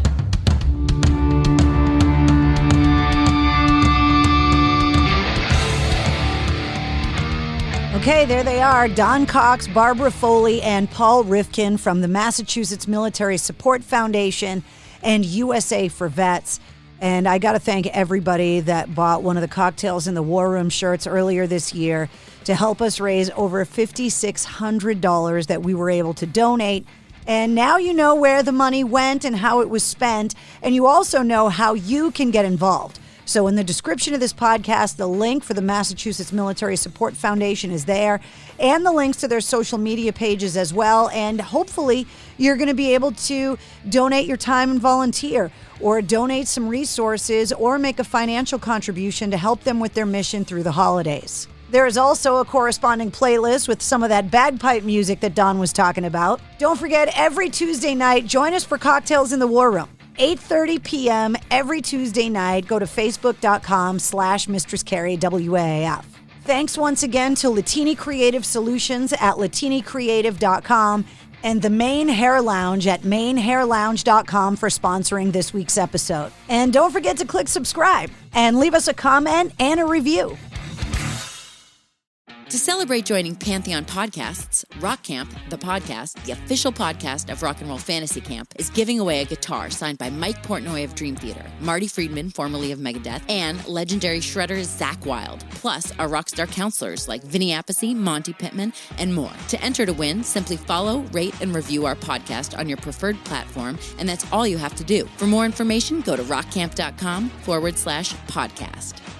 Okay, there they are, Don Cox, Barbara Foley, and Paul Rifkin from the Massachusetts Military Support Foundation and USA for Vets. And I got to thank everybody that bought one of the Cocktails in the War Room shirts earlier this year to help us raise over $5,600 that we were able to donate. And now you know where the money went and how it was spent, and you also know how you can get involved. So in the description of this podcast, the link for the Massachusetts Military Support Foundation is there, and the links to their social media pages as well. And hopefully you're going to be able to donate your time and volunteer, or donate some resources, or make a financial contribution to help them with their mission through the holidays. There is also a corresponding playlist with some of that bagpipe music that Don was talking about. Don't forget, every Tuesday night, join us for Cocktails in the War Room. 8:30 p.m. every Tuesday night. Go to facebook.com/Mistress Carrie WAAF. Thanks once again to Latini Creative Solutions at latinicreative.com and the Maine Hair Lounge at mainhairlounge.com for sponsoring this week's episode. And don't forget to click subscribe and leave us a comment and a review. To celebrate joining Pantheon Podcasts, Rock Camp, the podcast, the official podcast of Rock and Roll Fantasy Camp, is giving away a guitar signed by Mike Portnoy of Dream Theater, Marty Friedman, formerly of Megadeth, and legendary shredder Zakk Wylde, plus our rockstar counselors like Vinny Appice, Monty Pittman, and more. To enter to win, simply follow, rate, and review our podcast on your preferred platform, and that's all you have to do. For more information, go to rockcamp.com/podcast.